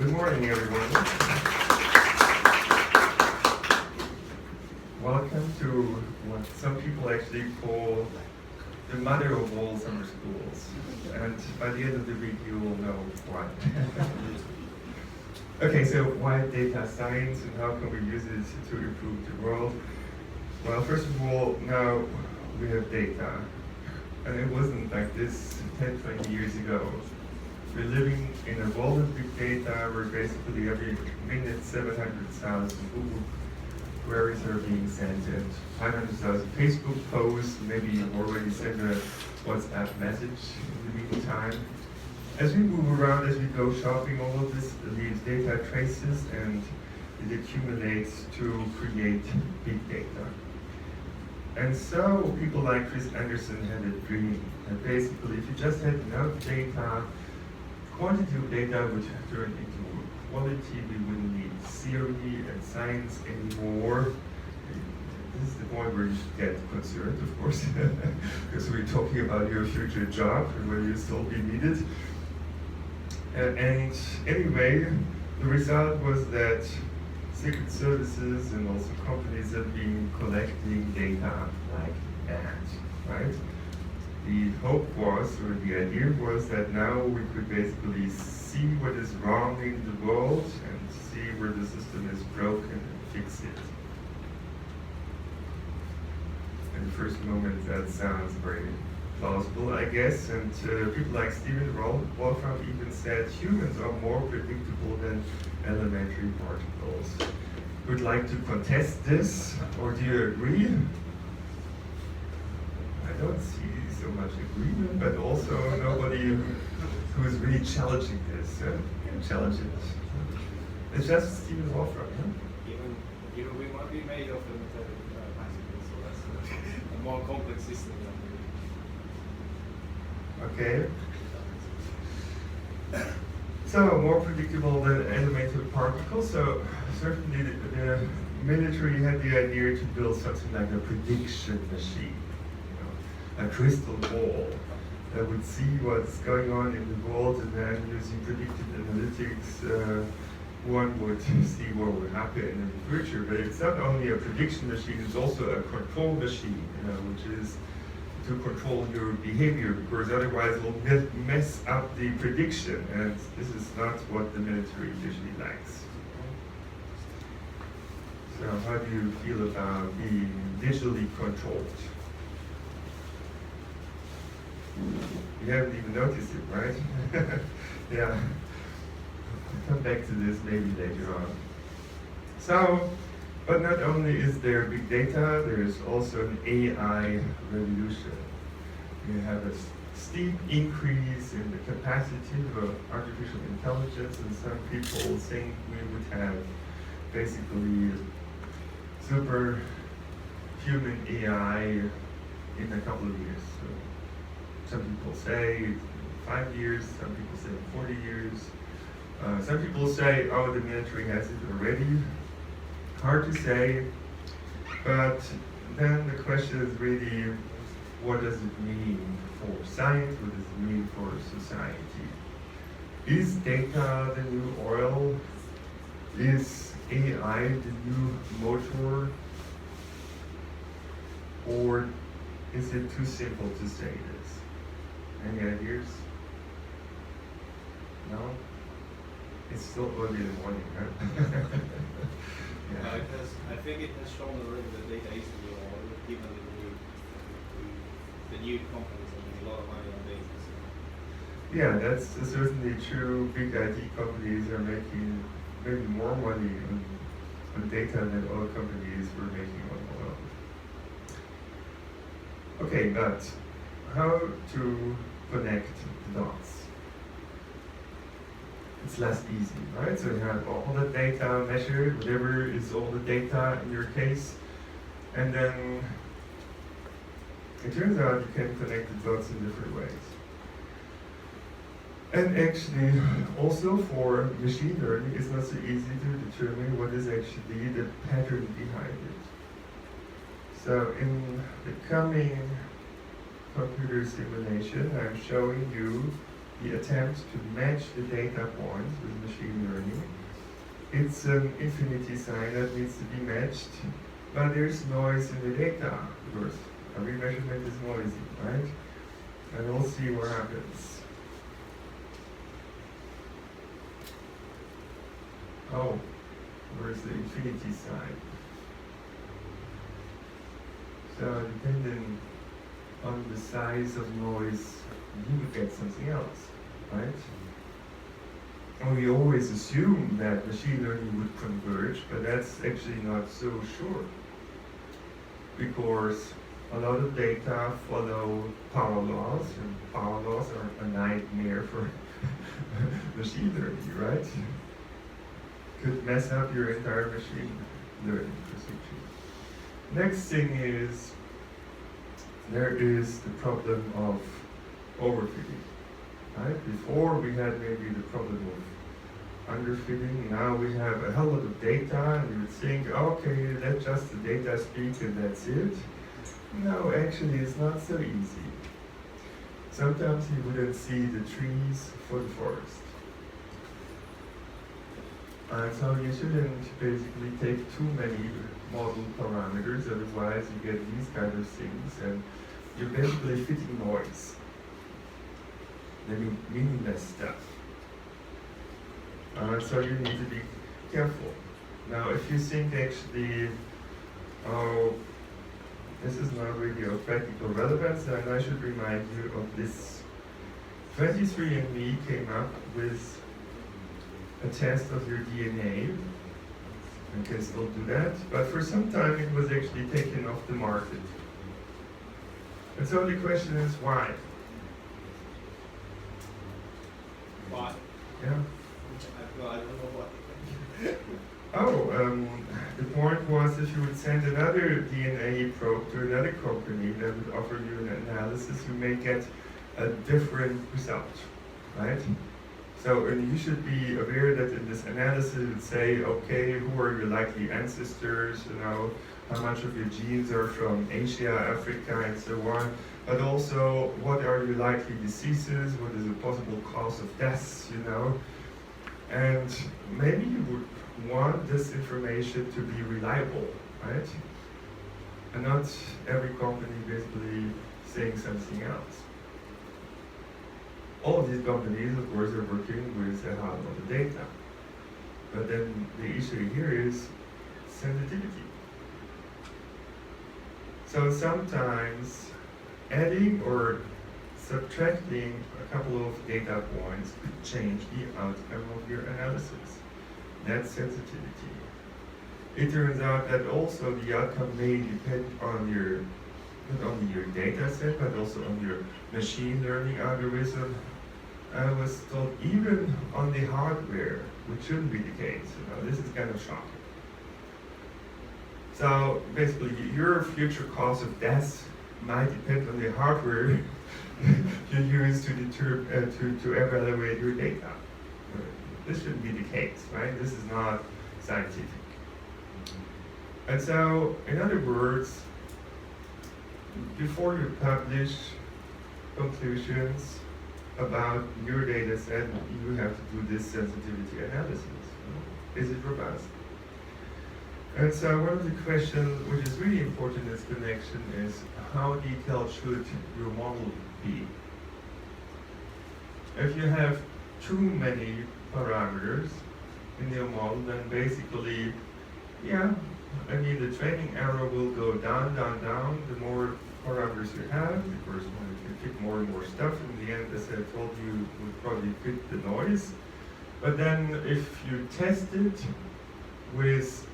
Good morning, everyone. Welcome to what some people actually call the mother of all summer schools. And by the end of the week, you will know why. Okay, so why data science and how can we use it to improve the world? Well, first of all, now we have data. And it wasn't like this 10, 20 years ago. We're living in a world of big data where basically every minute 700,000 Google queries are being sent and 500,000 Facebook posts, maybe you've already sent a WhatsApp message in the meantime. As we move around, as we go shopping, all of this leaves data traces and it accumulates to create big data. And so people like Chris Anderson had a dream that basically if you just had enough data, quantity of data would turn into quality. We wouldn't need theory and science anymore. This is the point where you should get concerned, of course, because we're talking about your future job and where you'll still be needed. And anyway, the result was that secret services and also companies have been collecting data like that, right? The hope was, or the idea was, that now we could basically see what is wrong in the world and see where the system is broken and fix it. In the first moment, that sounds very plausible, I guess, and people like Stephen Wolfram even said humans are more predictable than elementary particles. Would like to contest this, or do you agree? I don't see so much agreement, but also nobody who is really challenging this can challenge it. It's just Stephen Wolfram, yeah? Even we might be made of particles, so that's a more complex system than Okay. So more predictable than elementary particles. So certainly the military had the idea to build something like a prediction machine. A crystal ball that would see what's going on in the world, and then using predictive analytics, one would see what would happen in the future. But it's not only a prediction machine, it's also a control machine, which is to control your behavior, because otherwise it will mess up the prediction, and this is not what the military usually likes. So how do you feel about being digitally controlled? You haven't even noticed it, right? Yeah. I'll come back to this maybe later on. So, but not only is there big data, there is also an AI revolution. You have a steep increase in the capacity of artificial intelligence, and some people think we would have basically superhuman AI in a couple of years. So, some people say 5 years, some people say 40 years. Some people say, oh, the military has it already. Hard to say, but then the question is really, what does it mean for science? What does it mean for society? Is data the new oil? Is AI the new motor? Or is it too simple to say this? Any ideas? No? It's still early in the morning, right? Yeah. I think it has shown already that data is the new oil, given the new companies are making a lot of money on data. So. Yeah, that's certainly true. Big IT companies are making maybe more money on data than oil companies were making on oil. Okay, but how to connect the dots? It's less easy, right? So you have all the data measured, whatever is all the data in your case, and then it turns out you can connect the dots in different ways. And actually, also for machine learning, it's not so easy to determine what is actually the pattern behind it. So in the coming computer simulation, I'm showing you the attempt to match the data points with machine learning. It's an infinity sign that needs to be matched, but there's noise in the data, because every measurement is noisy, right? And we'll see what happens. Oh, where's the infinity sign? So depending on the size of noise, you would get something else, right? And we always assume that machine learning would converge, but that's actually not so sure. Because a lot of data follow power laws, and power laws are a nightmare for machine learning, right? Could mess up your entire machine learning procedure. Next thing is, there is the problem of overfitting, right? Before we had maybe the problem of underfitting, now we have a hell lot of data, and you would think, okay, let just the data speak and that's it. No, actually it's not so easy. Sometimes you wouldn't see the trees for the forest. So you shouldn't basically take too many model parameters, otherwise you get these kind of things, and you're basically fitting noise. They mean meaningless stuff. So you need to be careful. Now, if you think actually, oh, this is not really of practical relevance, then I should remind you of this. 23andMe came up with a test of your DNA. You can still do that, but for some time it was actually taken off the market. And so the question is why? Why? Yeah. Well, I don't know why. The point was if you would send another DNA probe to another company that would offer you an analysis, you may get a different result, right? So, and you should be aware that in this analysis it would say, okay, who are your likely ancestors, you know, how much of your genes are from Asia, Africa, and so on. But also, what are your likely diseases, what is the possible cause of death, you know. And maybe you would want this information to be reliable, right? And not every company basically saying something else. All of these companies, of course, are working with a lot of data. But then the issue here is sensitivity. So sometimes adding or subtracting a couple of data points could change the outcome of your analysis. That's sensitivity. It turns out that also the outcome may depend on your, not only your data set, but also on your machine learning algorithm. I was told even on the hardware, which shouldn't be the case. You know, this is kind of shocking. So basically, your future cause of death might depend on the hardware you use to evaluate your data. This shouldn't be the case, right? This is not scientific. And so, in other words, before you publish conclusions about your data set, you have to do this sensitivity analysis. Is it robust? And so one of the questions which is really important in this connection is how detailed should your model be? If you have too many parameters in your model, then basically, yeah, I mean the training error will go down, down, down. The more parameters you have, of course, when you can fit more and more stuff, in the end, as I told you, would probably fit the noise. But then if you test it with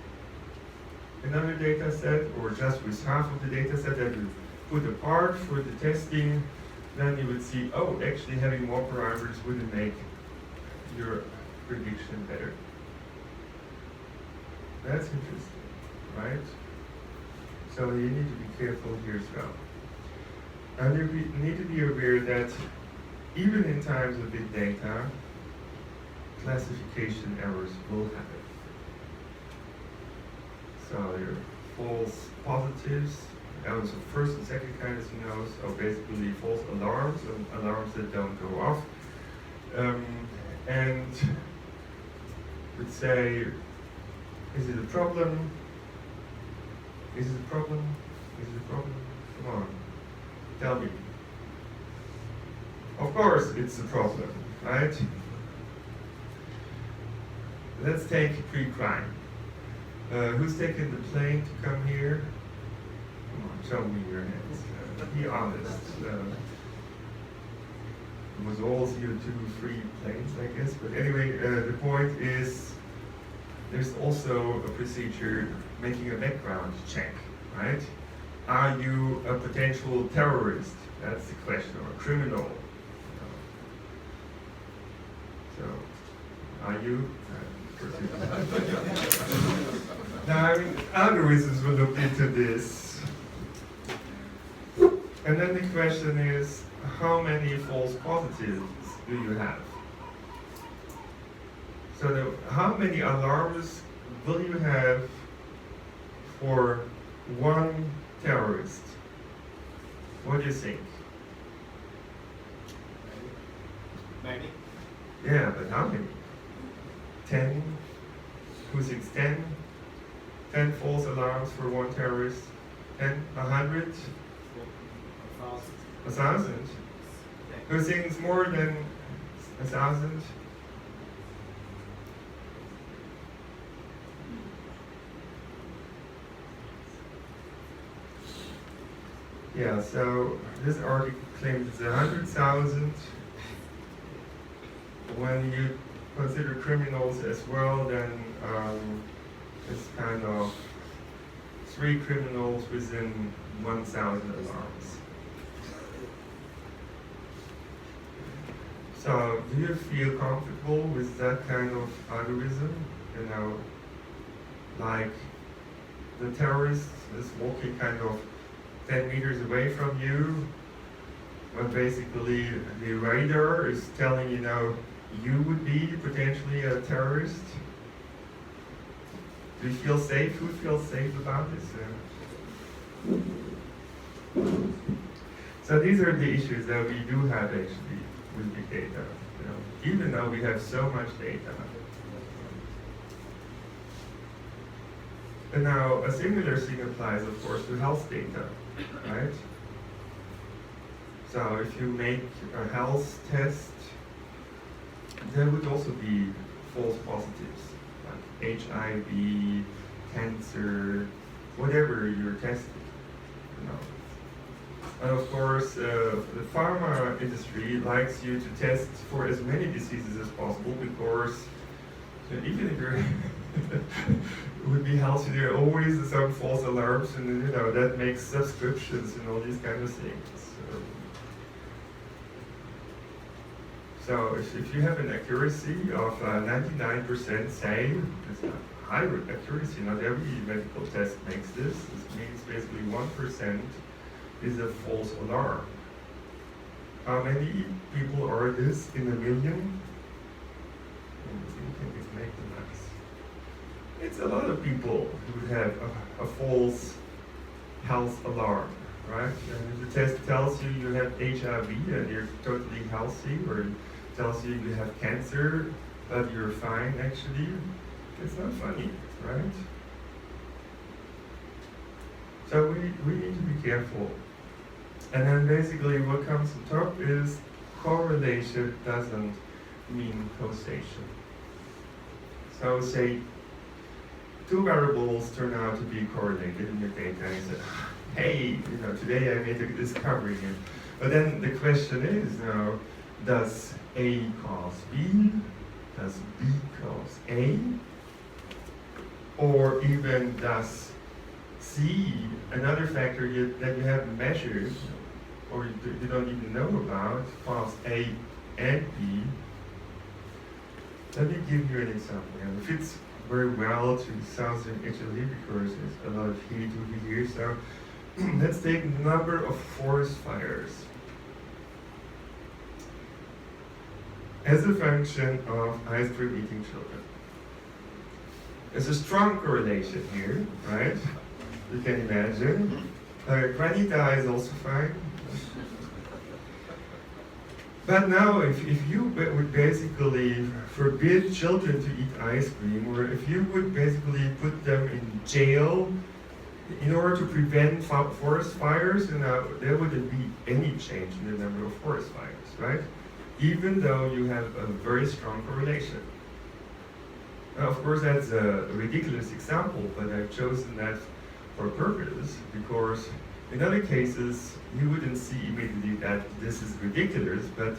another data set, or just with half of the data set that you put apart for the testing, then you would see, oh, actually having more parameters wouldn't make your prediction better. That's interesting, right? So you need to be careful here as well. And you need to be aware that even in times of big data, classification errors will happen. So your false positives, so first and second kind, as you know, so basically false alarms and alarms that don't go off, And would say, is it a problem? Is it a problem? Is it a problem? Come on, tell me. Of course it's a problem, right? Let's take pre-crime. Who's taking the plane to come here? Come on, show me your hands. Be honest. It was all CO2-free planes, I guess. But anyway, the point is, there's also a procedure making a background check, right? Are you a potential terrorist? That's the question, or a criminal. So, are you? Now, algorithms will look into this. And then the question is, how many false positives do you have? So how many alarms will you have for one terrorist? What do you think? Maybe. Yeah, but how many? 10? Who thinks 10? 10 false alarms for one terrorist? 10? 100? 1,000? Who thinks more than 1,000? Yeah, so this article claims it's 100,000. When you consider criminals as well, then it's kind of 3 criminals within 1,000 alarms. So, do you feel comfortable with that kind of algorithm? You know, like the terrorist is walking kind of 10 meters away from you, but basically the radar is telling you now you would be potentially a terrorist. Do you feel safe? Who feels safe about this? So these are the issues that we do have actually with big data. You know, even though we have so much data. And now a similar thing applies, of course, to health data, right? So if you make a health test, there would also be false positives, like HIV, cancer, whatever you're testing, you know. And of course, the pharma industry likes you to test for as many diseases as possible because even if you're it would be healthy, there are always some false alarms, and you know that makes subscriptions and all these kind of things. So if you have an accuracy of 99% say, it's a high accuracy, not every medical test makes this. This means basically 1% is a false alarm. How many people are this in a million? You can just make the math. It's a lot of people who would have a false health alarm, right? And if the test tells you you have HIV and you're totally healthy, or tells you you have cancer, but you're fine actually, it's not funny, right? So we need to be careful. And then basically what comes on top is correlation doesn't mean causation. So say 2 variables turn out to be correlated in your data, and you say, hey, you know, today I made a discovery here. But then the question is now, does A cause B? Does B cause A? Or even does C, another factor that you haven't measured, or you don't even know about, cause A and B? Let me give you an example. And it fits very well to southern Italy because there's a lot of heat over here. So let's take the number of forest fires as a function of ice cream eating children. There's a strong correlation here, right? You can imagine. Granita is also fine. But now, if you would basically forbid children to eat ice cream, or if you would basically put them in jail in order to prevent forest fires, there wouldn't be any change in the number of forest fires, right? Even though you have a very strong correlation. Now, of course, that's a ridiculous example, but I've chosen that for a purpose, because in other cases, you wouldn't see immediately that this is ridiculous, but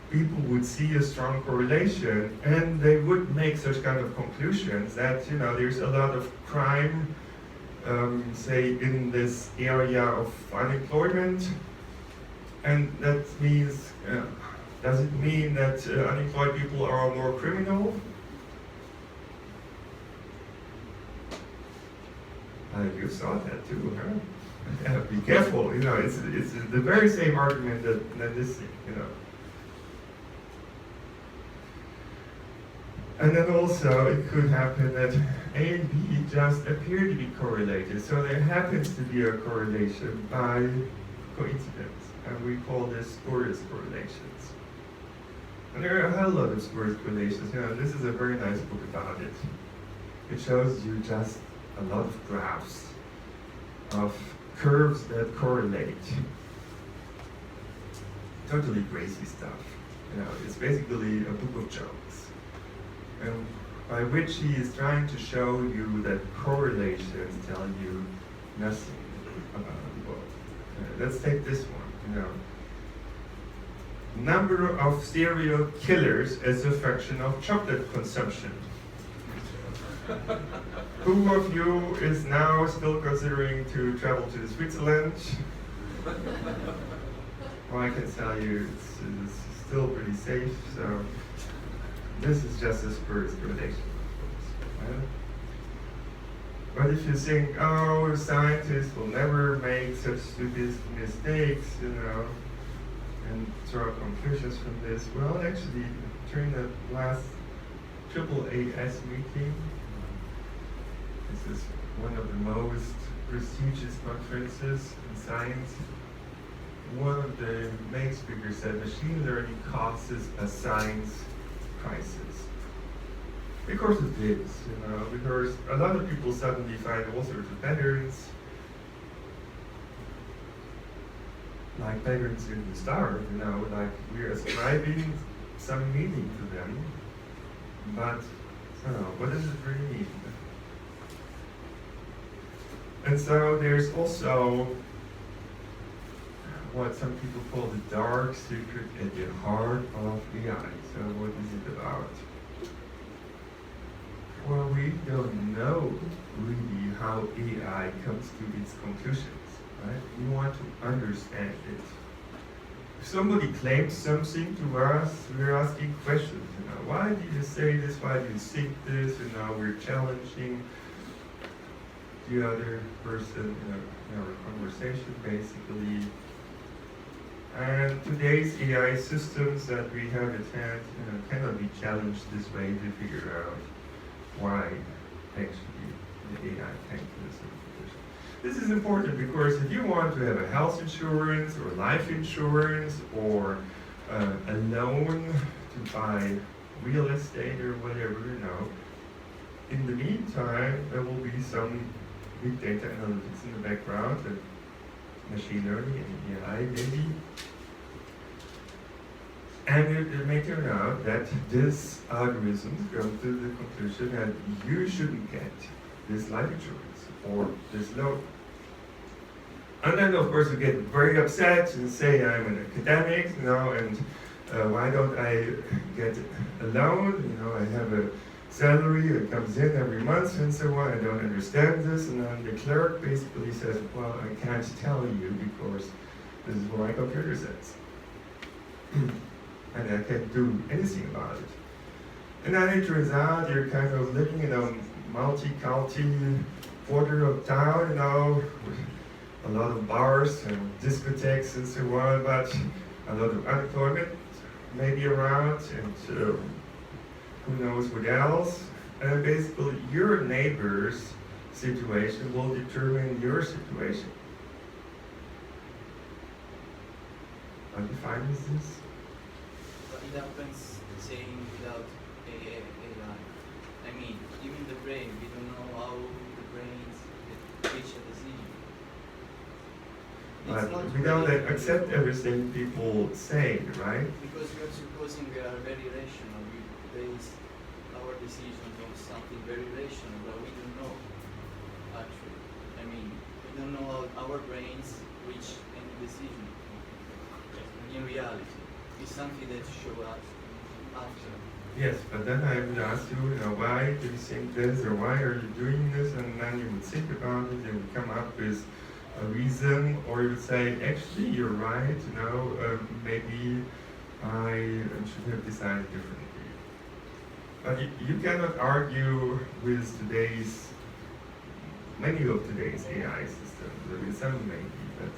people would see a strong correlation, and they would make such kind of conclusions that, there's a lot of crime, say, in this area of unemployment, and that means, does it mean that unemployed people are more criminal? You saw that too, huh? Be careful, it's the very same argument that this thing, And then also it could happen that A and B just appear to be correlated. So there happens to be a correlation by coincidence. And we call this spurious correlations. And there are a lot of spurious correlations. This is a very nice book about it. It shows you just a lot of graphs of curves that correlate. Totally crazy stuff. It's basically a book of jokes. And by which he is trying to show you that correlations tell you nothing about the world. Let's take this one. Number of serial killers as a function of chocolate consumption. Who of you is now still considering to travel to Switzerland? Well, I can tell you it's still pretty safe, so this is just a spurious correlation, of course. Right? But if you think, oh, scientists will never make such stupid mistakes, and draw conclusions from this, well, actually, during the last AAAS meeting, this is one of the most prestigious conferences in science. One of the main speakers said machine learning causes a science crisis. Of course it is, because a lot of people suddenly find all sorts of patterns, like patterns in the star, like we're ascribing some meaning to them, but what does it really mean? And so there's also what some people call the dark secret at the heart of AI. So what is it about? Well, we don't know really how AI comes to its conclusions, right? We want to understand it. If somebody claims something to us, we're asking questions, why do you say this? Why do you think this? We're challenging the other person in our conversation, basically. And today's AI systems that we have at hand cannot be challenged this way to figure out why actually the AI came to this conclusion. This is important because if you want to have a health insurance or life insurance or a loan to buy real estate or whatever, in the meantime, there will be some big data analytics in the background and machine learning and AI maybe. And it may turn out that this algorithm comes to the conclusion that you shouldn't get this life insurance or this loan. And then of course you get very upset and say I'm an academic, and why don't I get a loan? I have a salary that comes in every month and so on. I don't understand this. And then the clerk basically says, well, I can't tell you because this is what my computer says. And I can't do anything about it. And then it turns out you're kind of living in a multi-county quarter of town, with a lot of bars and discotheques and so on, but a lot of unemployment maybe around, and who knows what else. And basically your neighbor's situation will determine your situation. Are you fine with this? it happens the same without AI. I mean, even the brain, we don't know how the brains reach a decision. It's But not we don't really- accept everything people say, right? Because we are supposing we are very rational. We base our decisions on something very rational, but we don't know, actually. I mean, we don't know how our brains reach any decision in reality. It's something that show us after. Yes, but then I would ask you, why do you think this, or why are you doing this? And then you would think about it, you would come up with a reason, or you would say, actually, you're right, maybe I should have decided differently. But you cannot argue with many of today's AI systems. I mean, some maybe, but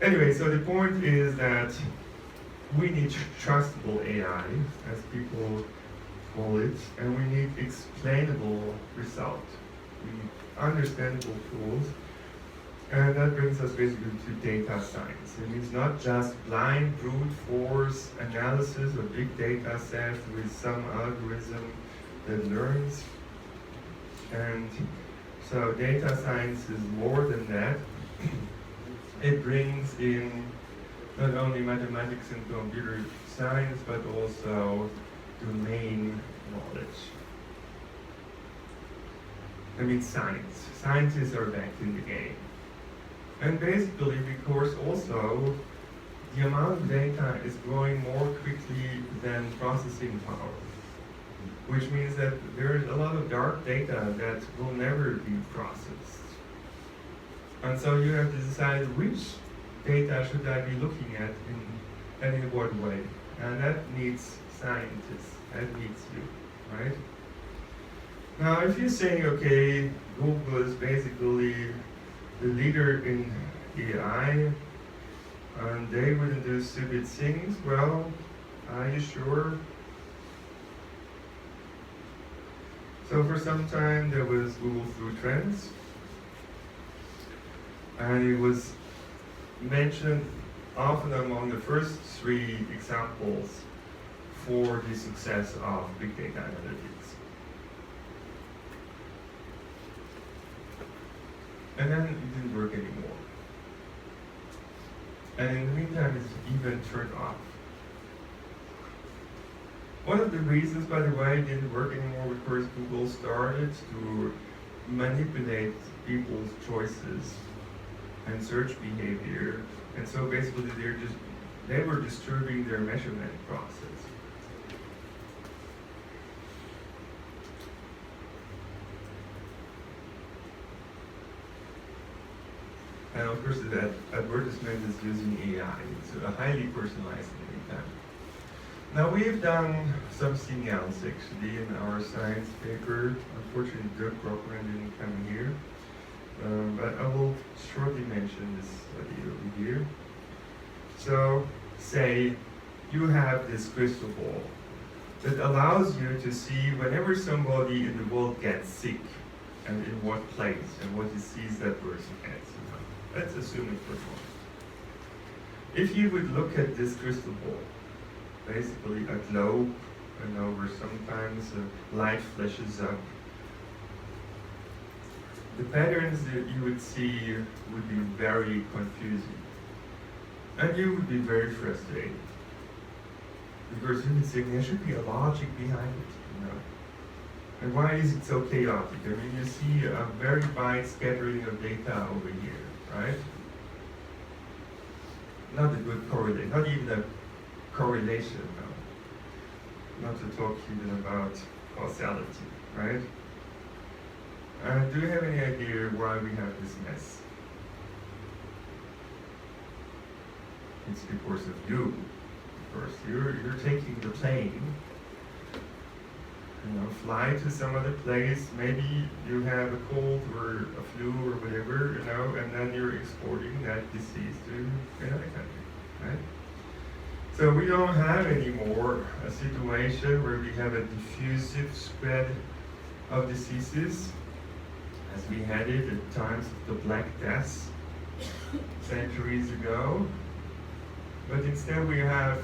anyway, so the point is that we need trustable AI, as people call it, and we need explainable result. We need understandable tools, and that brings us basically to data science. It means not just blind brute force analysis of big data sets with some algorithm that learns. And so data science is more than that. It brings in not only mathematics and computer science, but also domain knowledge. I mean science. Scientists are back in the game. And basically because also the amount of data is growing more quickly than processing power. Which means that there is a lot of dark data that will never be processed. And so you have to decide which data should I be looking at and in what way. And that needs scientists, that needs you, right? Now if you're saying, okay, Google is basically the leader in AI, and they wouldn't do stupid things, well, are you sure? So for some time there was Google Through Trends, and it was mentioned often among the first 3 examples for the success of big data analytics. And then it didn't work anymore. And in the meantime, it's even turned off. One of the reasons, by the way, it didn't work anymore because Google started to manipulate people's choices and search behavior, and so basically they were disturbing their measurement process. And of course, that advertisement is using AI. It's highly personalized in the meantime. Now we've done something else actually in our science paper. Unfortunately, Dirk didn't come here. But I will shortly mention this study over here. So, say you have this crystal ball that allows you to see whenever somebody in the world gets sick and in what place and what disease that person has. Let's assume it for a moment. If you would look at this crystal ball, basically a globe, where sometimes light flashes up, the patterns that you would see would be very confusing. And you would be very frustrated. Because you would think there should be a logic behind it, And why is it so chaotic? I mean, you see a very wide scattering of data over here, right? Not a good correlation, not even a correlation, no. Not to talk even about causality, right? Do you have any idea why we have this mess? It's because of you. Of course, you're taking the plane, fly to some other place. Maybe you have a cold or a flu or whatever, and then you're exporting that disease to another country, right? So we don't have anymore a situation where we have a diffusive spread of diseases, as we had it at times of the Black Death centuries ago. But instead we have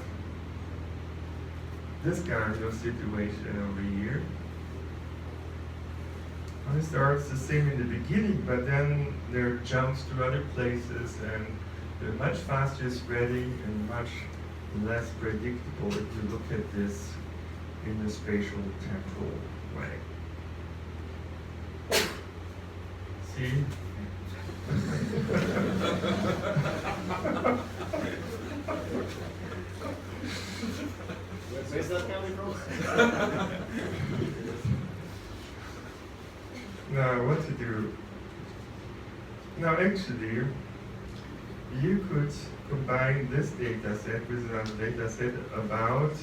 this kind of situation over here. And it starts the same in the beginning, but then there are jumps to other places, and they're much faster spreading and much less predictable if you look at this in a spatial temporal way. See? Where's that coming from? Now, what to do? Now, actually, you could combine this data set with another data set about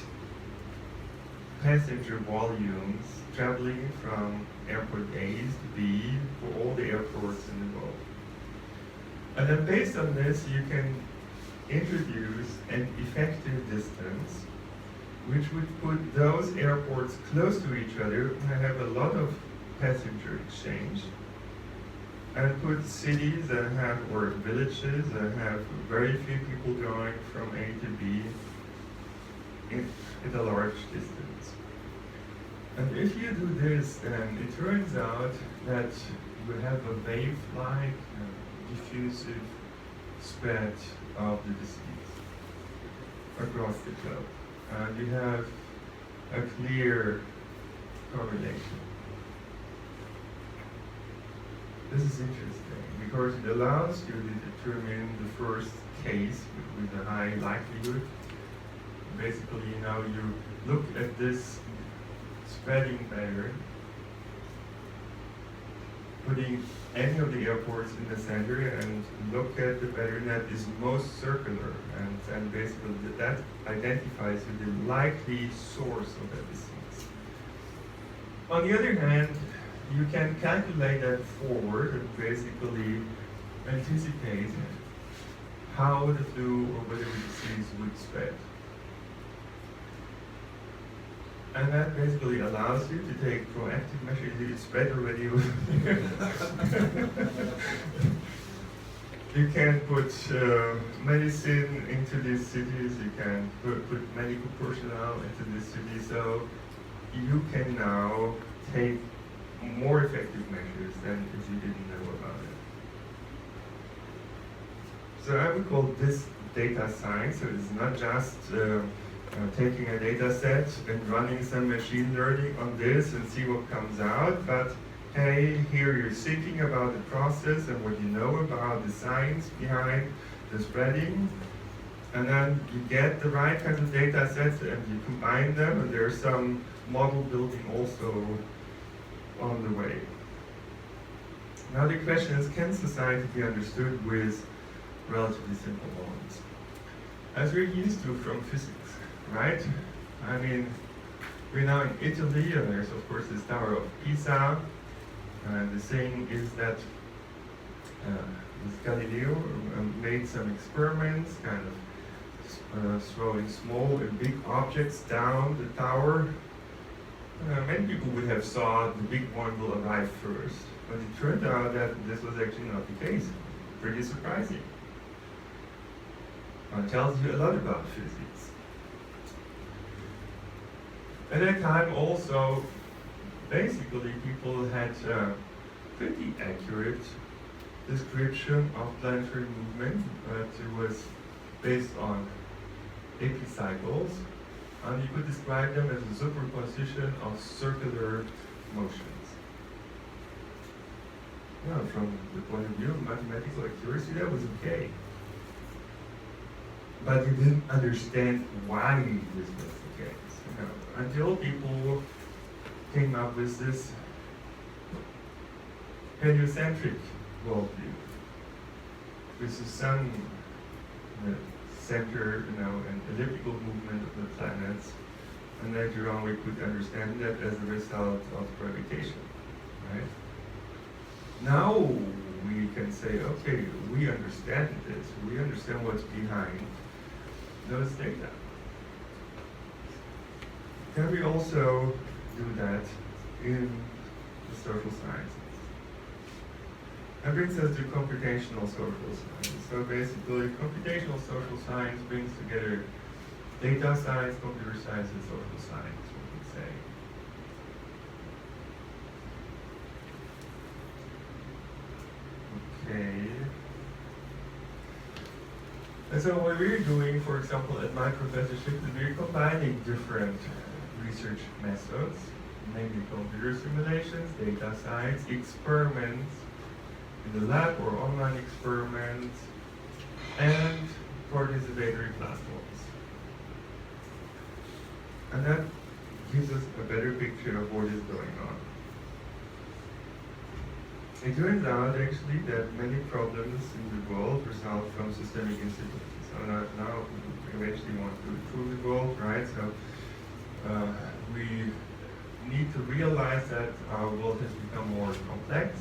passenger volumes traveling from airport A to B for all the airports in the world. And then based on this, you can introduce an effective distance, which would put those airports close to each other and have a lot of passenger exchange, and put cities that have, or villages that have very few people going from A to B in a large distance. And if you do this, then it turns out that you have a wave-like, diffusive spread of the disease across the globe. And you have a clear correlation. This is interesting because it allows you to determine the first case with a high likelihood. Basically, you look at this spreading pattern, putting any of the airports in the center and look at the pattern that is most circular, and basically that identifies the likely source of that disease. On the other hand, you can calculate that forward and basically anticipate how the flu or whatever disease would spread. And that basically allows you to take proactive measures. It's spread already over here. You can put medicine into these cities, you can put medical personnel into this city, so you can now take more effective measures than if you didn't know about it. So I would call this data science. So it's not just taking a data set and running some machine learning on this and see what comes out, but hey, here you're thinking about the process and what you know about the science behind the spreading, and then you get the right kind of data sets and you combine them, and there's some model building also on the way. Now the question is, can society be understood with relatively simple models? As we're used to from physics, right? I mean, we're now in Italy, and there's of course this Tower of Pisa, and the saying is that Galileo made some experiments, kind of throwing small and big objects down the tower. Many people would have thought the big one will arrive first, but it turned out that this was actually not the case. Pretty surprising. It tells you a lot about physics. At that time also, basically people had pretty accurate description of planetary movement, but it was based on epicycles, and you could describe them as a superposition of circular motions. Well, from the point of view of mathematical accuracy, that was okay. But you didn't understand why this was the case, until people came up with this heliocentric worldview, with the sun in the center, and elliptical movement of the planets, and later on we could understand that as a result of gravitation, right? Now we can say, okay, we understand this, we understand what's behind those data. Can we also do that in the social sciences? That brings us to computational social science. So basically, computational social science brings together Data science, computer science, and social science, we could say. Okay. And so what we're doing, for example, at my professorship, is we're combining different research methods, namely computer simulations, data science, experiments in the lab or online experiments, and participatory platforms. And that gives us a better picture of what is going on. It turns out actually that many problems in the world result from systemic instability. So now we eventually want to improve the world, right? So we need to realize that our world has become more complex,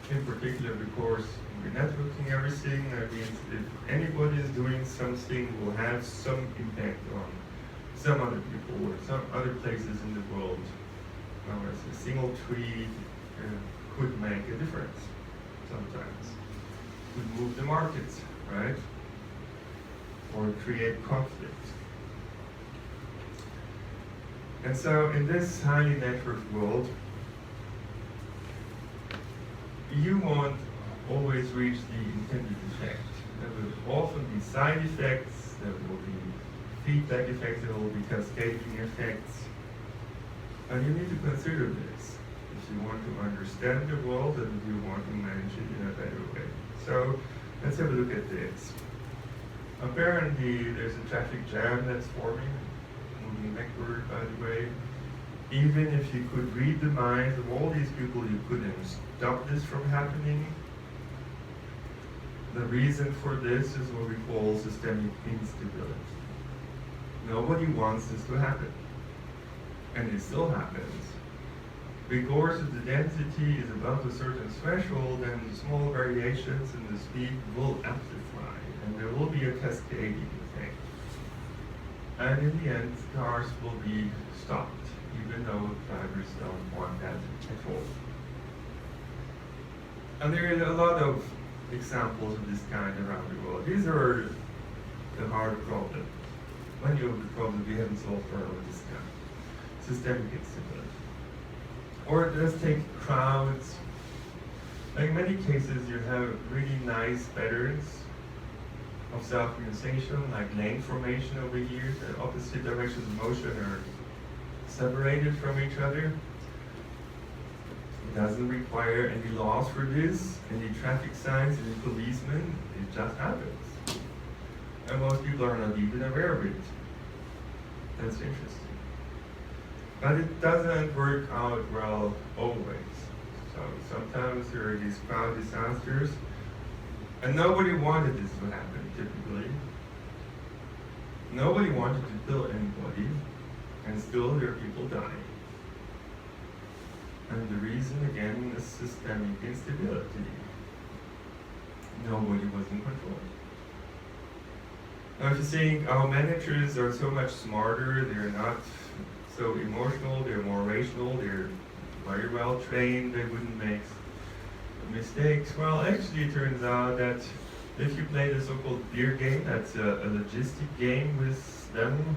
in particular because we're networking everything. That means if anybody is doing something, will have some impact on some other people or some other places in the world. Whereas a single tweet could make a difference sometimes. Could move the markets, right? Or create conflict. And so in this highly networked world, you won't always reach the intended effect. There will often be side effects, there will be feedback effects, there will be cascading effects. And you need to consider this if you want to understand the world and if you want to manage it in a better way. So let's have a look at this. Apparently there's a traffic jam that's forming, moving backward by the way. Even if you could read the minds of all these people, you couldn't stop this from happening. The reason for this is what we call systemic instability. Nobody wants this to happen. And it still happens. Because if the density is above a certain threshold, then small variations in the speed will amplify, and there will be a cascading effect. And in the end, cars will be stopped, even though drivers don't want that at all. And there are a lot of examples of this kind around the world. These are the hard problems. Many of the problems we haven't solved are of this kind. Systemic instability. Or let's take crowds. Like in many cases, you have really nice patterns of self-organization, like lane formation over here. The opposite directions of motion are separated from each other. It doesn't require any laws for this, any traffic signs, any policemen. It just happens. And most people are not even aware of it. That's interesting. But it doesn't work out well always. So sometimes there are these crowd disasters, and nobody wanted this to happen, typically. Nobody wanted to kill anybody, and still there are people dying. And the reason, again, is systemic instability. Nobody was in control. Now if you think our managers are so much smarter, they're not so emotional, they're more rational, they're very well trained, they wouldn't make mistakes. Well, actually it turns out that if you play the so-called beer game, that's a logistic game with them,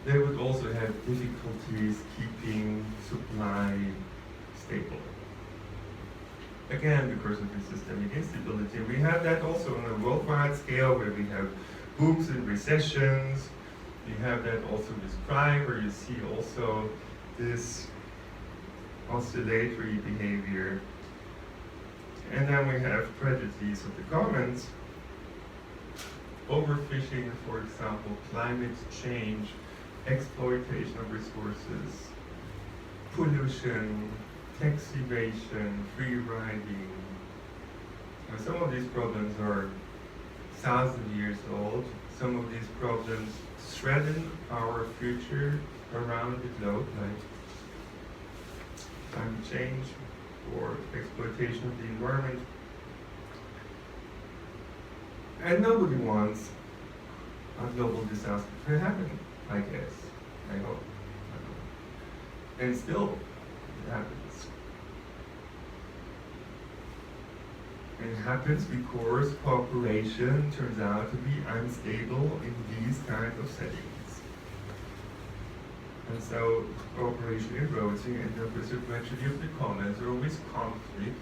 they would also have difficulties keeping supply stable. Again, because of the systemic instability. We have that also on a worldwide scale where we have booms and recessions. We have that also with crime, where you see also this oscillatory behavior. And then we have prejudice of the commons, overfishing, for example, climate change, exploitation of resources, pollution, tax evasion, free riding. Now, some of these problems are 1,000 years old. Some of these problems threaten our future around the globe, like climate change or exploitation of the environment. And nobody wants a global disaster to happen, I guess. I hope. And still, it happens. And it happens because cooperation turns out to be unstable in these kinds of settings. And so cooperation erodes, you end up with eventually of the comments, or with conflict.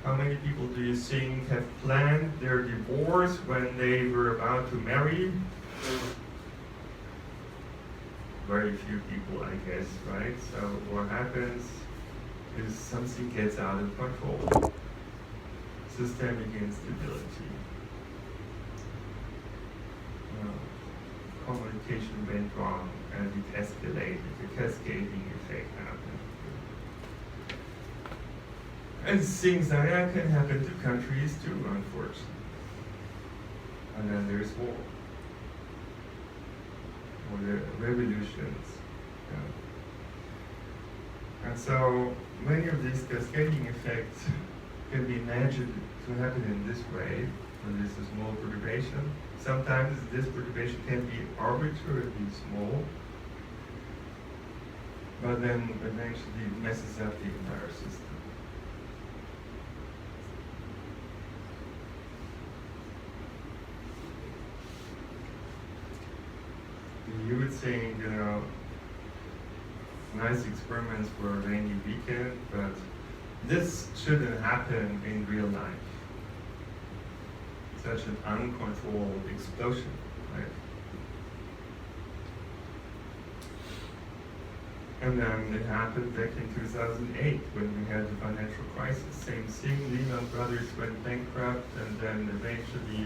How many people do you think have planned their divorce when they were about to marry? Very few people, I guess, right? So what happens is something gets out of control. Systemic instability. Communication went wrong and it escalated. A cascading effect happened. And things like that can happen to countries too, unfortunately. And then there's war. Or the revolutions. And so many of these cascading effects can be imagined to happen in this way, when there's a small perturbation. Sometimes this perturbation can be arbitrarily small, but then eventually it messes up the entire system. You would think, nice experiments for a rainy weekend, but this shouldn't happen in real life. Such an uncontrolled explosion, right? And then it happened back in 2008 when we had the financial crisis. Same thing, Lehman Brothers went bankrupt, and then eventually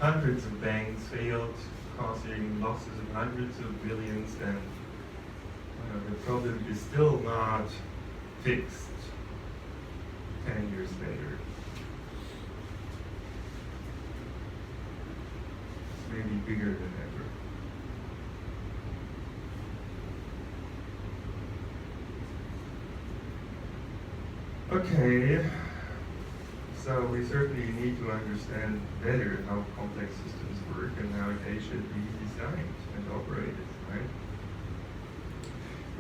hundreds of banks failed, causing losses of hundreds of billions, and the problem is still not fixed 10 years later. It's maybe bigger than ever. Okay, so we certainly need to understand better how complex systems work and how they should be designed and operated, right?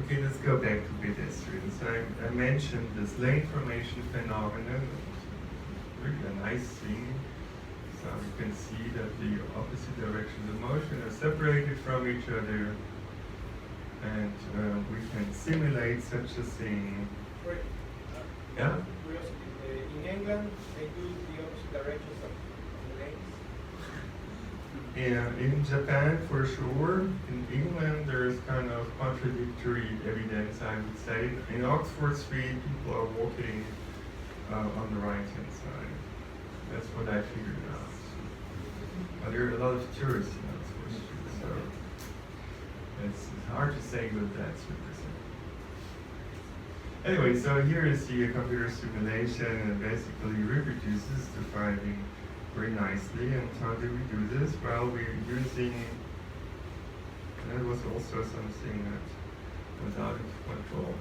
Okay, let's go back to pedestrians. I mentioned this lane formation phenomenon. It's really a nice thing. So you can see that the opposite directions of motion are separated from each other, and we can simulate such a thing. Right. Yeah? In England, they do the opposite directions of the lanes. Yeah, in Japan for sure. In England, there's kind of contradictory evidence, I would say. In Oxford Street, people are walking on the right-hand side. That's what I figured out. But there are a lot of tourists in Oxford Street, so it's hard to say what that's representing. Anyway, so here is the computer simulation, and basically reproduces the finding very nicely. And how do we do this? Well, we're using, that was also something that was out of control.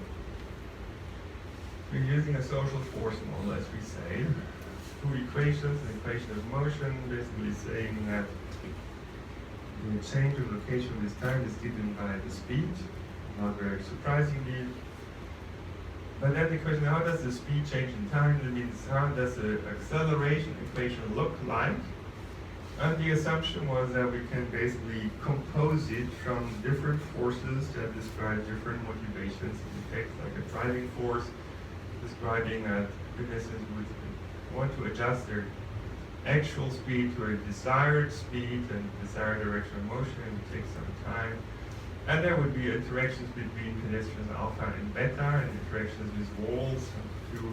We're using a social force model, as we say. Two equations, an equation of motion, basically saying that the change of location with time is given by the speed, not very surprisingly. But then the question, how does the speed change in time? That means, how does the acceleration equation look like? And the assumption was that we can basically compose it from different forces that describe different motivations and effects, like a driving force describing that businesses would want to adjust their actual speed to a desired speed and desired direction of motion. It would take some time. And there would be interactions between pedestrians alpha and beta, and interactions with walls. And to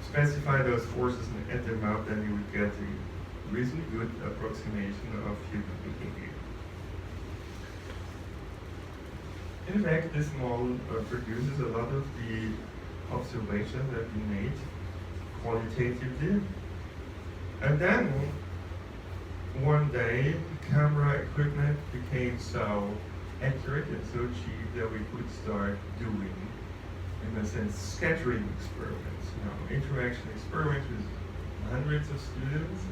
specify those forces and add them up, then you would get a reasonably good approximation of human behavior. In fact, this model produces a lot of the observations that we made qualitatively. And then, one day, camera equipment became so accurate and so cheap that we could start doing, in a sense, scattering experiments. Interaction experiments with hundreds of students.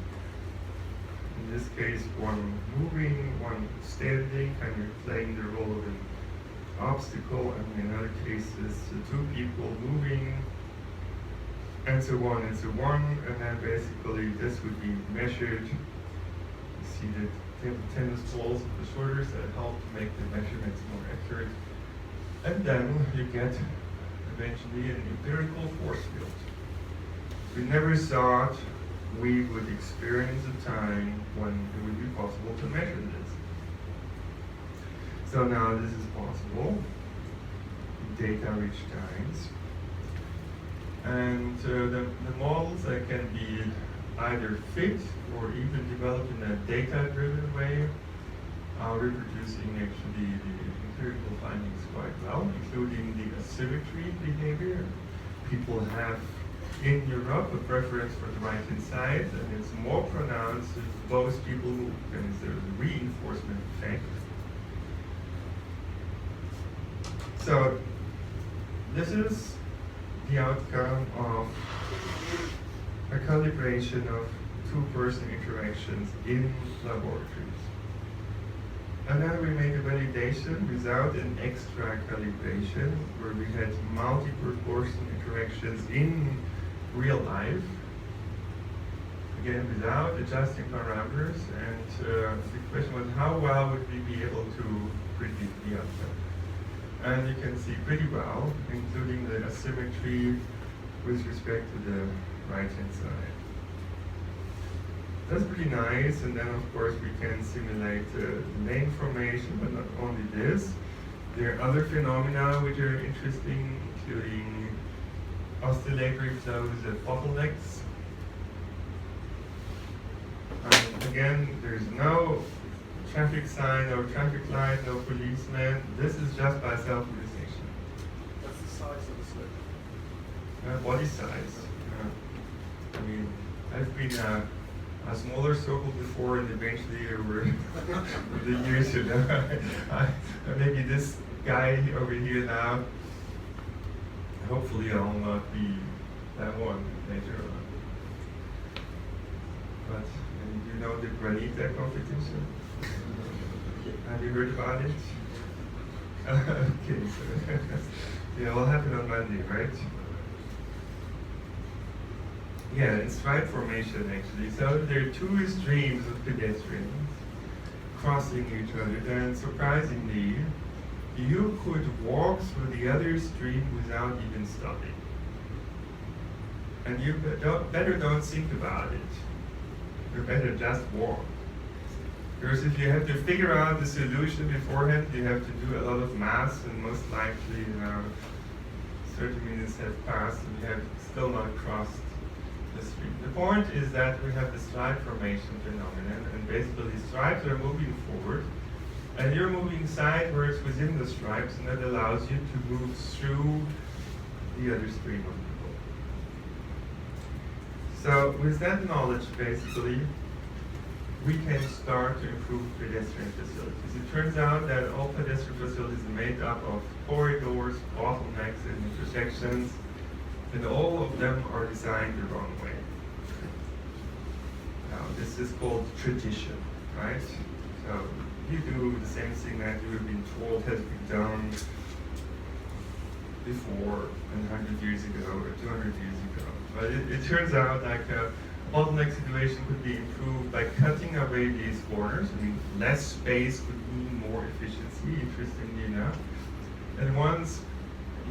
In this case, one moving, one standing, kind of playing the role of an obstacle, and in other cases, two people moving, and so on and so on. And then basically this would be measured. You see the have tennis balls on the shoulders that help make the measurements more accurate. And then you get eventually an empirical force field. We never thought we would experience a time when it would be possible to measure this. So now this is possible. Data rich times. And the models that can be either fit or even developed in a data-driven way are reproducing actually the empirical findings quite well, including the asymmetry behavior. People have in Europe a preference for the right-hand side, and it's more pronounced with those people who, and there's a reinforcement effect. So this is the outcome of a calibration of two-person interactions in laboratories. And then we made a validation without an extra calibration, where we had multi-person interactions in real life, again without adjusting parameters, and the question was how well would we be able to predict the outcome. And you can see pretty well, including the asymmetry with respect to the right-hand side. That's pretty nice, and then of course we can simulate the name formation, but not only this. There are other phenomena which are interesting, including oscillatory flows at bottlenecks. And again, there's no traffic sign, no traffic light, no policeman. This is just by self-realization. What's the size of the slit? Body size. I mean, I've been a smaller circle before, and eventually over the years, you know, maybe this guy over here now, hopefully I'll not be that one later on. But you know the Granita competition? Have you heard about it? Okay, so yeah, it'll happen on Monday, right? Yeah, it's stripe formation actually. So there are two streams of pedestrians crossing each other. Then surprisingly, you could walk through the other stream without even stopping. And you better don't think about it. You better just walk. Because if you have to figure out the solution beforehand, you have to do a lot of math, and most likely, 30 minutes have passed and you have still not crossed the stream. The point is that we have the stripe formation phenomenon, and basically stripes are moving forward, and you're moving sideways within the stripes, and that allows you to move through the other stream of people. So with that knowledge, basically, we can start to improve pedestrian facilities. It turns out that all pedestrian facilities are made up of corridors, bottlenecks, and intersections, and all of them are designed the wrong way. Now, this is called tradition, right? So you do the same thing that you have been told has been done before, 100 years ago, or 200 years ago. But it turns out like a bottleneck situation could be improved by cutting away these corners. I mean, less space would mean more efficiency, interestingly enough. And once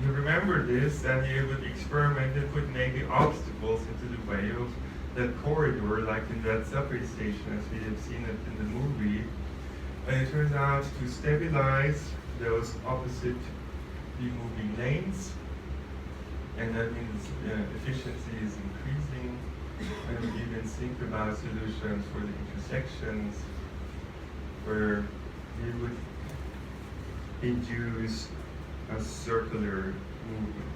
you remember this, then you would experiment and put maybe obstacles into the way of that corridor, like in that subway station as we have seen it in the movie. And it turns out to stabilize those opposite moving lanes, and that means efficiency is increasing, and we even think about solutions for the intersections where we would induce a circular movement.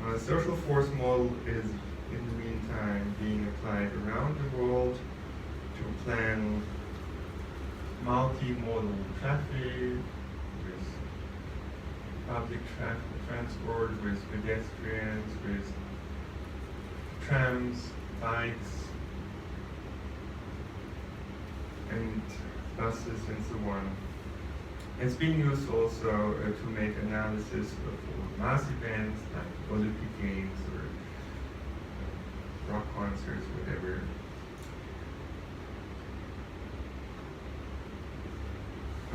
A social force model is, in the meantime, being applied around the world to plan multimodal traffic, with public transport, with pedestrians, with trams, bikes, and buses, and so on. It's being used also to make analysis of mass events like Olympic Games or rock concerts, whatever.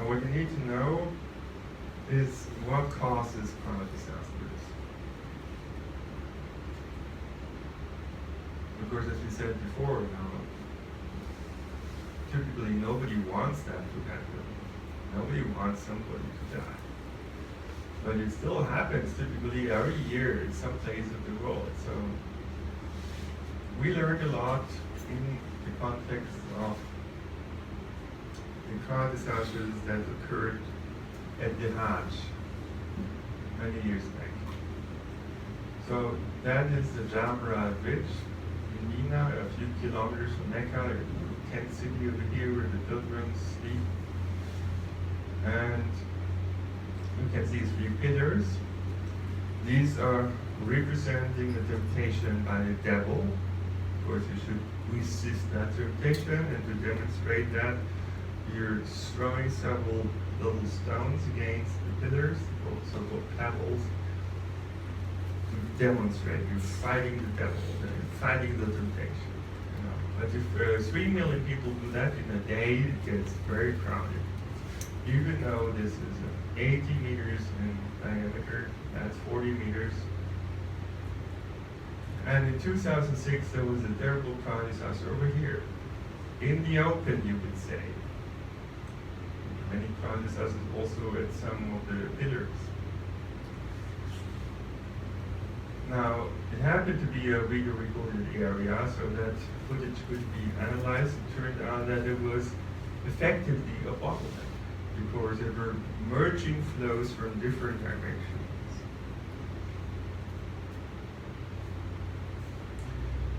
what you need to know is what causes climate disasters. Of course, as we said before, typically nobody wants that to happen. Nobody wants somebody to die. But it still happens typically every year in some place of the world. So we learned a lot in the context of the car disasters that occurred at the Hajj many years back. So that is the Jamra Bridge in Mina, a few kilometers from Mecca, a tent city over here where the pilgrims sleep. And you can see 3 pillars. These are representing the temptation by the devil. Of course, you should resist that temptation, and to demonstrate that, you're throwing several little stones against the pillars, so-called pebbles, to demonstrate you're fighting the devil, you're fighting the temptation. But if 3 million people do that in a day, it gets very crowded. Even though this is 80 meters in diameter, that's 40 meters. And in 2006, there was a terrible car disaster over here. In the open, you would say. Many car disasters also at some of the pillars. Now, it happened to be a video recorded area, so that footage could be analyzed. It turned out that it was effectively a bottleneck, because there were merging flows from different directions.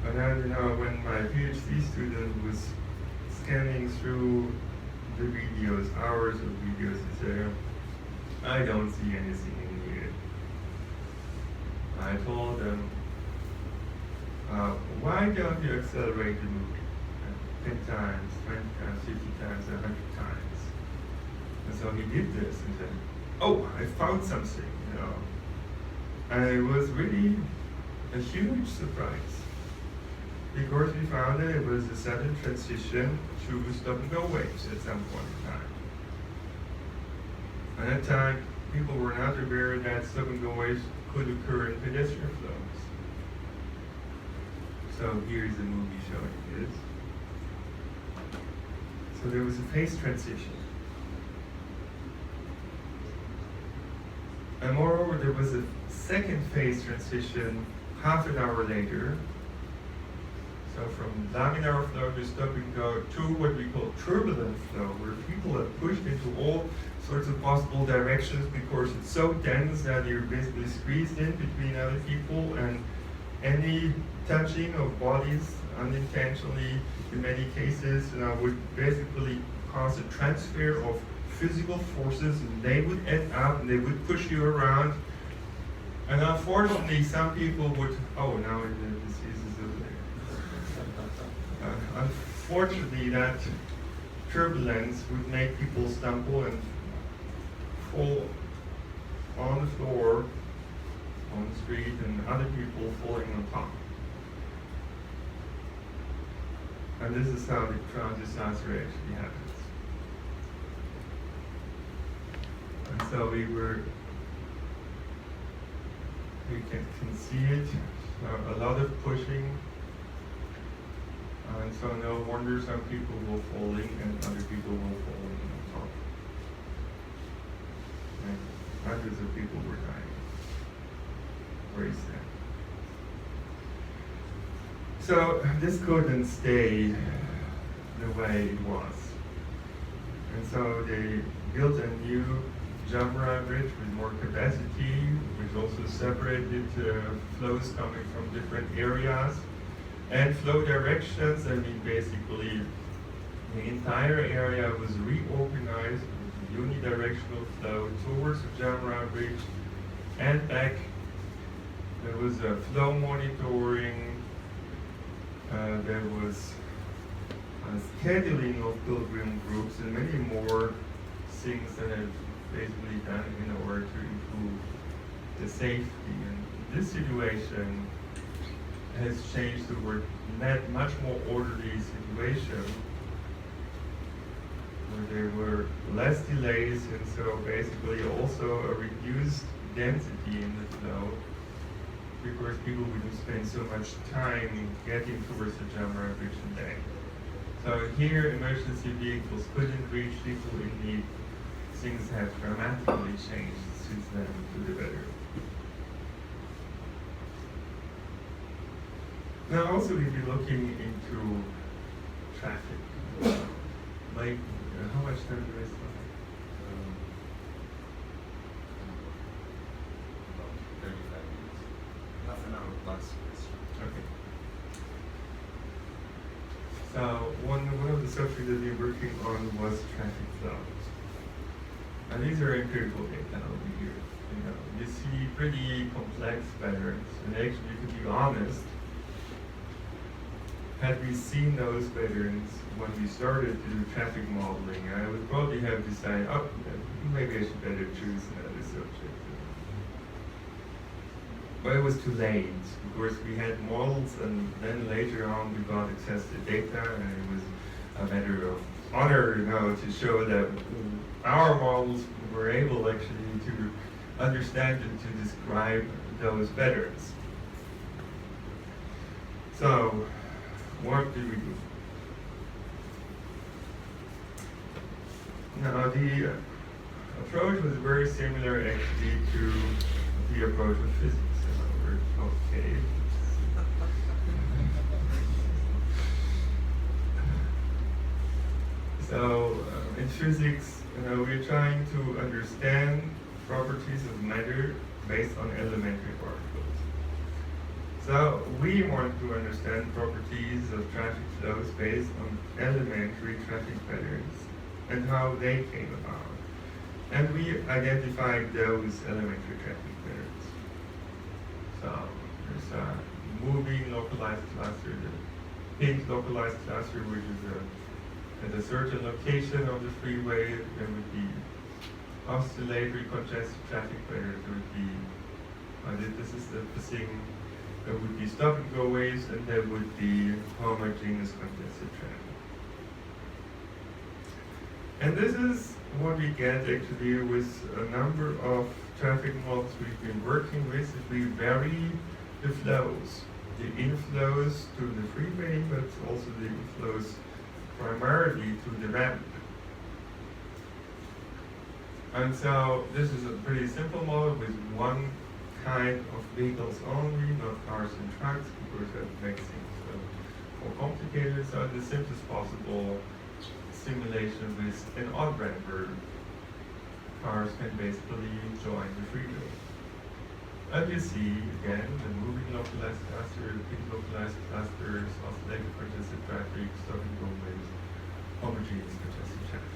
And then, when my PhD student was scanning through the videos, hours of videos, he said, I don't see anything in here. I told them, why don't you accelerate the movie 10 times, 20 times, 50 times, 100 times? And so he did this and said, oh, I found something, And it was really a huge surprise, because we found that it was a sudden transition to stop-and-go waves at some point in time. At that time, people were not aware that stop-and-go waves could occur in pedestrian flows. So here's a movie showing this. So there was a phase transition. And moreover, there was a second phase transition half an hour later. So from laminar flow to stop and go to what we call turbulent flow, where people are pushed into all sorts of possible directions because it's so dense that you're basically squeezed in between other people, and any touching of bodies unintentionally, in many cases, would basically cause a transfer of physical forces, and they would end up and they would push you around. And unfortunately, some people would, oh, now the disease is over there. Unfortunately, that turbulence would make people stumble and fall on the floor, on the street, and other people falling on top. And this is how the ground disaster actually happens. And so we can see it, a lot of pushing, and so no wonder some people will falling and other people will falling on top. And hundreds of people were dying. Very sad. So this couldn't stay the way it was. And so they built a new Jamra bridge with more capacity, which also separated flows coming from different areas. And flow directions, I mean basically the entire area was reorganized with unidirectional flow towards the Jamra bridge and back. There was a flow monitoring, there was a scheduling of pilgrim groups, and many more things that have basically done in order to improve the safety. And this situation has changed toward a much more orderly situation, there were less delays, and so basically also a reduced density in the flow, because people wouldn't spend so much time getting towards the Jamra bridge and back. So here, emergency vehicles couldn't reach people in need. Things have dramatically changed since then to the better. Now also we'll be looking into traffic. Like, how much time do I still have? About 35 minutes. Half an hour plus question. Okay. So one of the subjects that we're working on was traffic flows. And these are empirical data over here. You see pretty complex patterns, and actually, to be honest, had we seen those patterns when we started to do traffic modeling, I would probably have decided, oh, maybe I should better choose another subject. But it was too late. Of course, we had models, and then later on we got access to data, and it was a matter of honor, to show that our models were able actually to understand and to describe those patterns. So, what did we do? Now, the approach was very similar actually to the approach of physics. Okay. So, in physics, we're trying to understand properties of matter based on elementary particles. So, we want to understand properties of traffic flows based on elementary traffic patterns and how they came about. And we identified those elementary traffic patterns. So, there's a moving localized cluster, the pink localized cluster, which is at a certain location of the freeway. There would be oscillatory congested traffic patterns. There would be, this is the thing, there would be stop and go ways, and there would be homogeneous congested traffic. And this is what we get actually with a number of traffic models we've been working with. Is we vary the flows, the inflows to the freeway, but also the inflows primarily to the ramp. And so this is a pretty simple model with one kind of vehicles only, not cars and trucks, because that makes things more complicated. So the simplest possible simulation with an odd ramp where cars can basically join the freeway. And you see, again, the moving localized cluster, the pink localized clusters, oscillator congested traffic, stop and go ways, homogeneous congested traffic.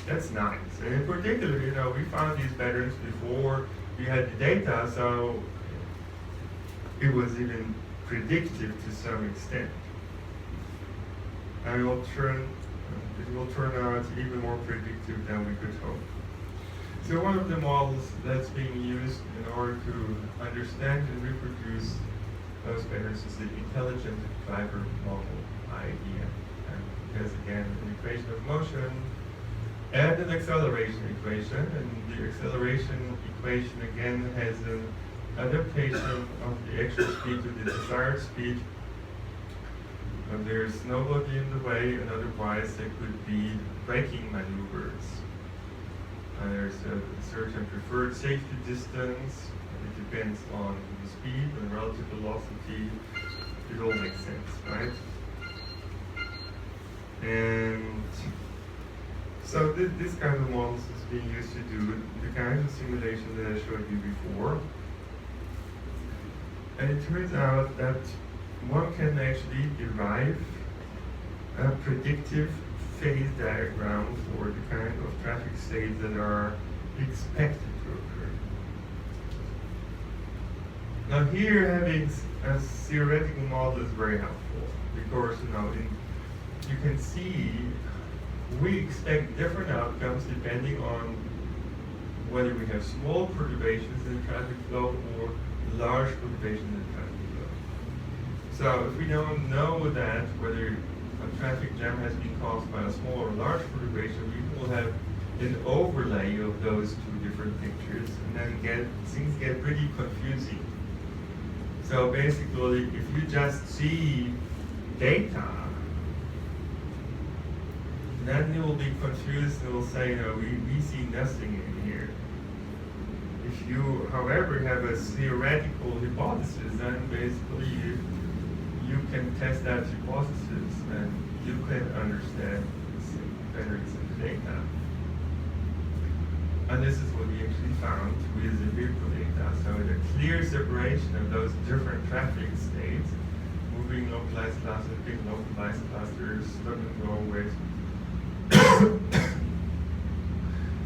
That's nice. And in particular, we found these patterns before we had the data, so it was even predictive to some extent. And it will turn out even more predictive than we could hope. So one of the models that's being used in order to understand and reproduce those patterns is the intelligent driver model, IDM. And it has, again, an equation of motion and an acceleration equation. And the acceleration equation, again, has an adaptation of the actual speed to the desired speed. And there's nobody in the way, and otherwise there could be braking maneuvers. There's a certain preferred safety distance, and it depends on the speed and relative velocity. It all makes sense, right? And so this kind of models is being used to do the kind of simulation that I showed you before. And it turns out that one can actually derive a predictive phase diagram for the kind of traffic states that are expected to occur. Now here, having a theoretical model is very helpful, because you can see we expect different outcomes depending on whether we have small perturbations in the traffic flow or large perturbations in the traffic flow. So if we don't know that, whether a traffic jam has been caused by a small or large perturbation, we will have an overlay of those two different pictures, and then things get pretty confusing. So basically, if you just see data, then you will be confused and will say, no, we see nothing in here. If you, however, have a theoretical hypothesis, then basically you can test that hypothesis and you can understand better the data. And this is what we actually found with the vehicle data. So the clear separation of those different traffic states, moving localized clusters, big localized clusters, stop and go with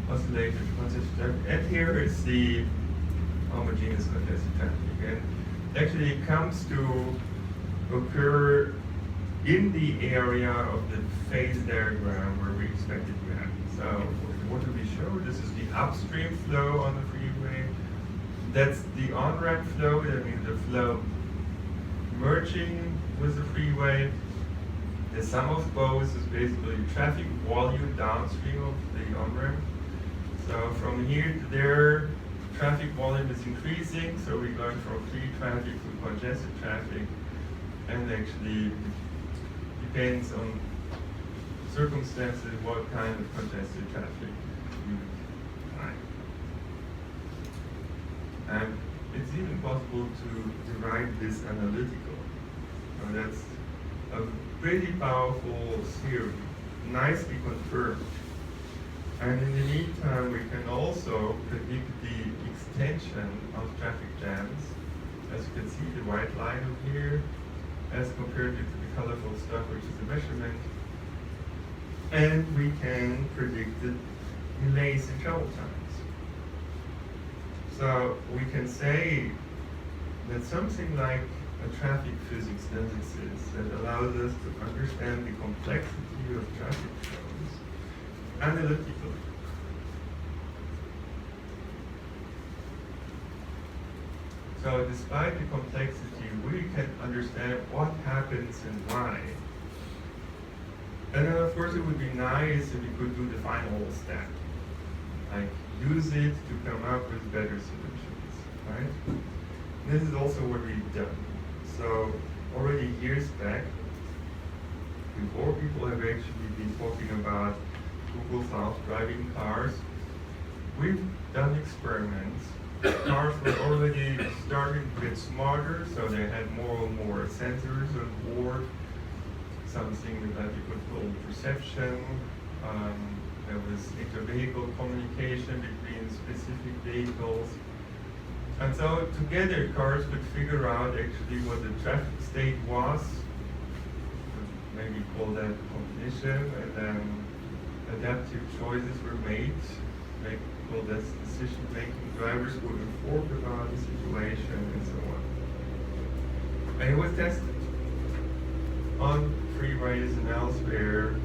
oscillated contested traffic. And here is the homogeneous contested traffic. And actually it comes to occur in the area of the phase diagram where we expect it to happen. So what do we show? This is the upstream flow on the freeway. That's the on-ramp flow, that means the flow merging with the freeway. The sum of both is basically traffic volume downstream of the on-ramp. So from here to there, traffic volume is increasing, so we're going from free traffic to congested traffic, and actually depends on circumstances what kind of congested traffic you find. And it's even possible to derive this analytical. So that's a pretty powerful theory, nicely confirmed. And in the meantime, we can also predict the extension of traffic jams. As you can see, the white line over here, as compared to the colorful stuff, which is a measurement. And we can predict the delays in travel times. So we can say that something like a traffic physics does exist that allows us to understand the complexity of traffic flows analytically. So despite the complexity, we can understand what happens and why. And then of course it would be nice if we could do the final step, like use it to come up with better solutions, right? This is also what we've done. So already years back, before people have actually been talking about Google self-driving cars, we've done experiments. Cars were already starting to get smarter, so they had more and more sensors on board, something that you could call perception. There was inter-vehicle communication between specific vehicles. And so together cars could figure out actually what the traffic state was, maybe call that cognition, and then adaptive choices were made, maybe call that decision making. Drivers would inform about the situation and so on. And it was tested on freeways and elsewhere,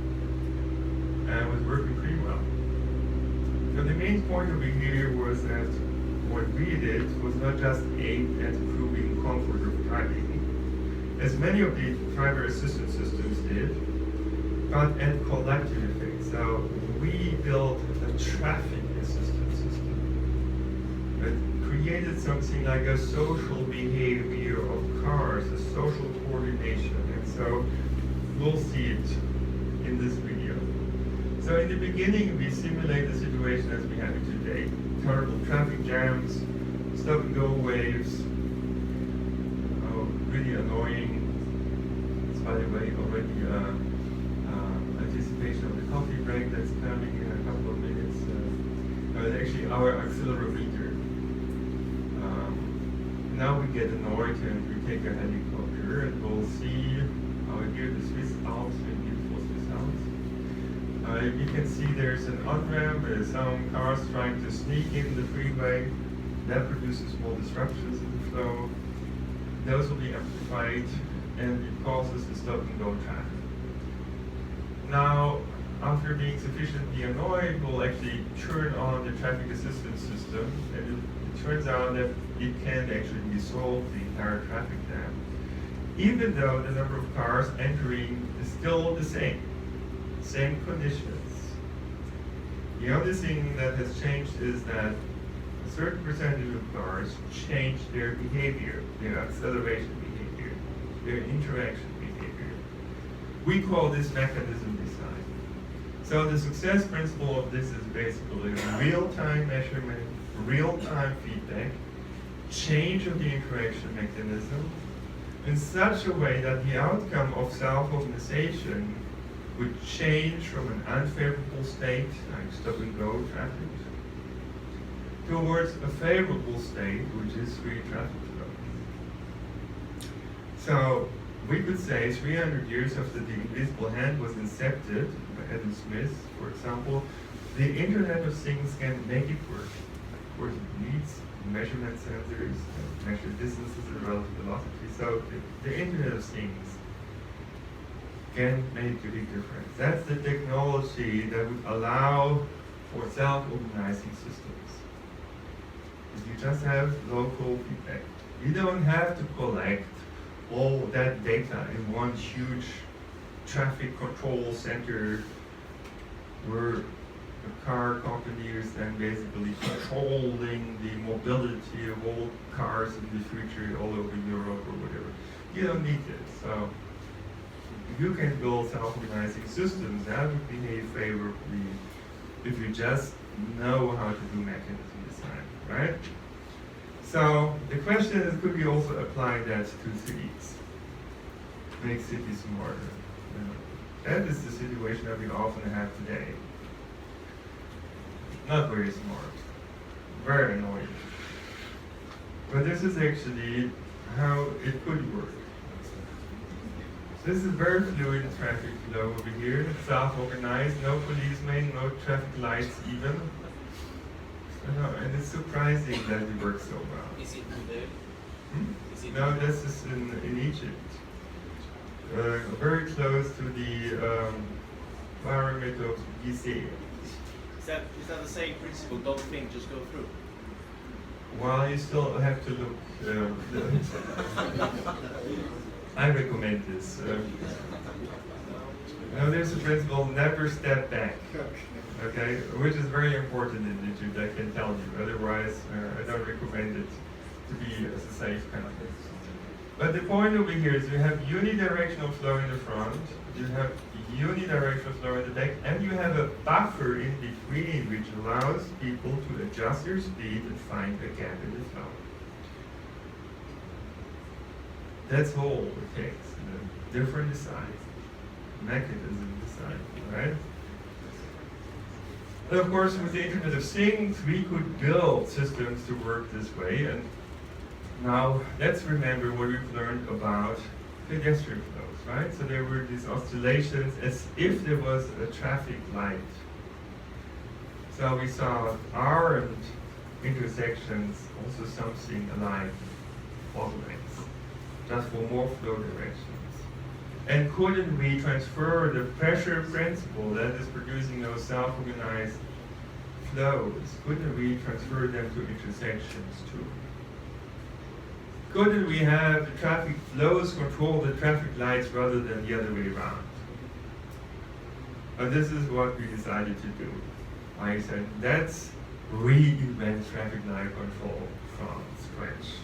and was working pretty well. So the main point over here was that what we did was not just aimed at improving comfort of driving, as many of the driver assistance systems did, but at collective effect. So we built a traffic assistance system that created something like a social behavior of cars, a social coordination. And so we'll see it in this video. So in the beginning, we simulate the situation as we have it today. Terrible traffic jams, stop and go waves, really annoying. It's, by the way, already anticipation of the coffee break that's coming in a couple of minutes. Actually our accelerometer. Now we get annoyed and we take a helicopter and we'll see here the Swiss Alps and beautiful Swiss Alps. You can see there's an on-ramp, some cars trying to sneak in the freeway. That produces small disruptions in the flow. Those will be amplified and it causes the stop and go traffic. Now, after being sufficiently annoyed, we'll actually turn on the traffic assistance system, and it turns out that it can actually resolve the entire traffic jam. even though the number of cars entering is still the same conditions. The only thing that has changed is that a certain percentage of cars change their behavior, their acceleration behavior, their interaction behavior. We call this mechanism design. So the success principle of this is basically real-time measurement, real-time feedback, change of the interaction mechanism in such a way that the outcome of self-organization would change from an unfavorable state, like stop-and-go traffic, towards a favorable state, which is free traffic flow. So we could say 300 years after the invisible hand was incepted by Adam Smith, for example, the Internet of Things can make it work. Of course, it needs measurement sensors that measure distances and relative velocity. So the Internet of Things can make a big difference. That's the technology that would allow for self-organizing systems. If you just have local feedback, you don't have to collect all that data in one huge traffic control center where the car company is then basically controlling the mobility of all cars in the future all over Europe or whatever. You don't need this. So you can build self-organizing systems that would behave favorably if you just know how to do mechanism design, right? So the question is, could we also apply that to cities? Make cities smarter. That is the situation that we often have today. Not very smart, very annoying. But this is actually how it could work. This is very fluid traffic flow over here, self-organized, no policemen, no traffic lights even. And it's surprising that it works so well. Is it there? Is it No, this is in Egypt. Very close to the pyramid of Gizeh. Is that the same principle? Don't think, just go through. Well, you still have to look. I recommend this. Now, there's a principle: never step back. Okay, which is very important in Egypt, I can tell you. Otherwise, I don't recommend it to be as a safe country. But the point over here is you have unidirectional flow in the front, you have unidirectional flow in the back, and you have a buffer in between which allows people to adjust their speed and find a gap in the flow. That's all it takes. Different design, mechanism design, right? And of course, with the Internet of Things, we could build systems to work this way. And now, let's remember what we've learned about pedestrian flows, right? So there were these oscillations as if there was a traffic light. So we saw armed intersections, also something like bottlenecks, just for more flow directions. And couldn't we transfer the pressure principle that is producing those self-organized flows, couldn't we transfer them to intersections too? Couldn't we have the traffic flows control the traffic lights rather than the other way around? And this is what we decided to do. Like I said, let's reinvent traffic light control from scratch.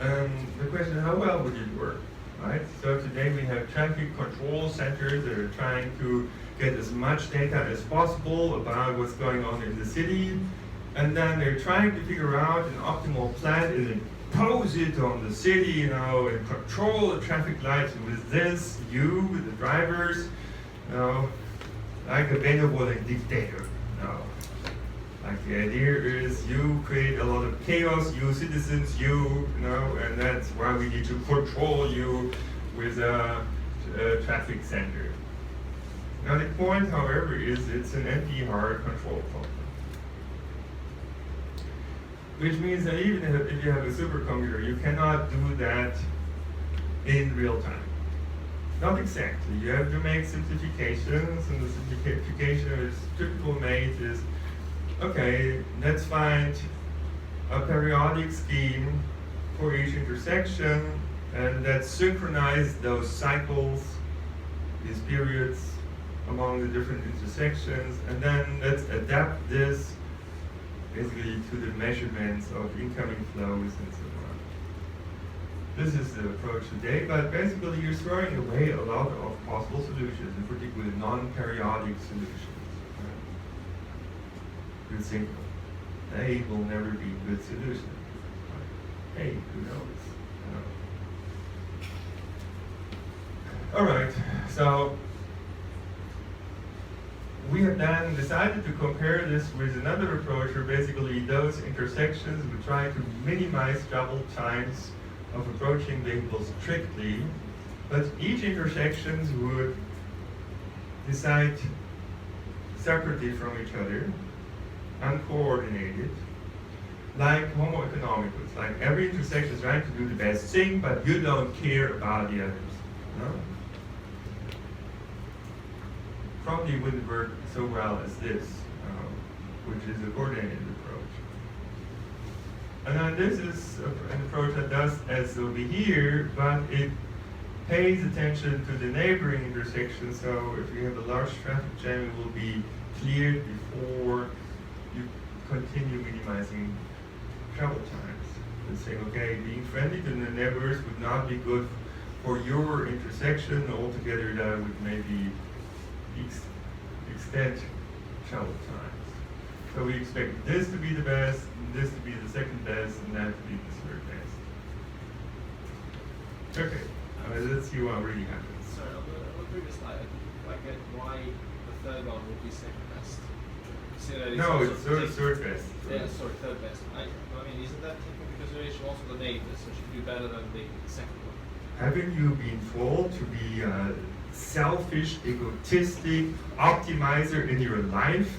The question is, how well would it work, right? So today we have traffic control centers that are trying to get as much data as possible about what's going on in the city, and then they're trying to figure out an optimal plan and impose it on the city, and control the traffic lights with this, you, the drivers, like a benevolent dictator, Like the idea is you create a lot of chaos, you citizens, and that's why we need to control you with a traffic center. Now the point, however, is it's an NP-hard control problem. Which means that even if you have a supercomputer, you cannot do that in real time. Not exactly. You have to make simplifications, and the simplification is typical made is, okay, let's find a periodic scheme for each intersection, and that synchronize those cycles, these periods among the different intersections, and then let's adapt this basically to the measurements of incoming flows and so on. This is the approach today, but basically you're throwing away a lot of possible solutions, in particular non-periodic solutions. You think they will never be good solutions. Hey, who knows? All right, so we have then decided to compare this with another approach where basically those intersections we try to minimize travel times of approaching vehicles strictly, but each intersection would decide separately from each other, uncoordinated, like Homo economicus, like every intersection is trying to do the best thing, but you don't care about the others. No? Probably wouldn't work so well as this, which is a coordinated approach. And then this is an approach that does as over here, but it pays attention to the neighboring intersection. So if you have a large traffic jam, it will be cleared before you continue minimizing travel times. And saying, okay, being friendly to the neighbors would not be good for your intersection. Altogether, that would maybe extend travel times. So we expect this to be the best, this to be the second best, and that to be the third best. Okay, let's see what really happens. Sorry, on the previous slide, I didn't quite get why the third one would be second best. So that No, also it's third taking- best. Yeah, sorry, third best. I mean, isn't that taking into consideration also the neighbors, so should do better than the second one? Haven't you been told to be a selfish, egotistic optimizer in your life?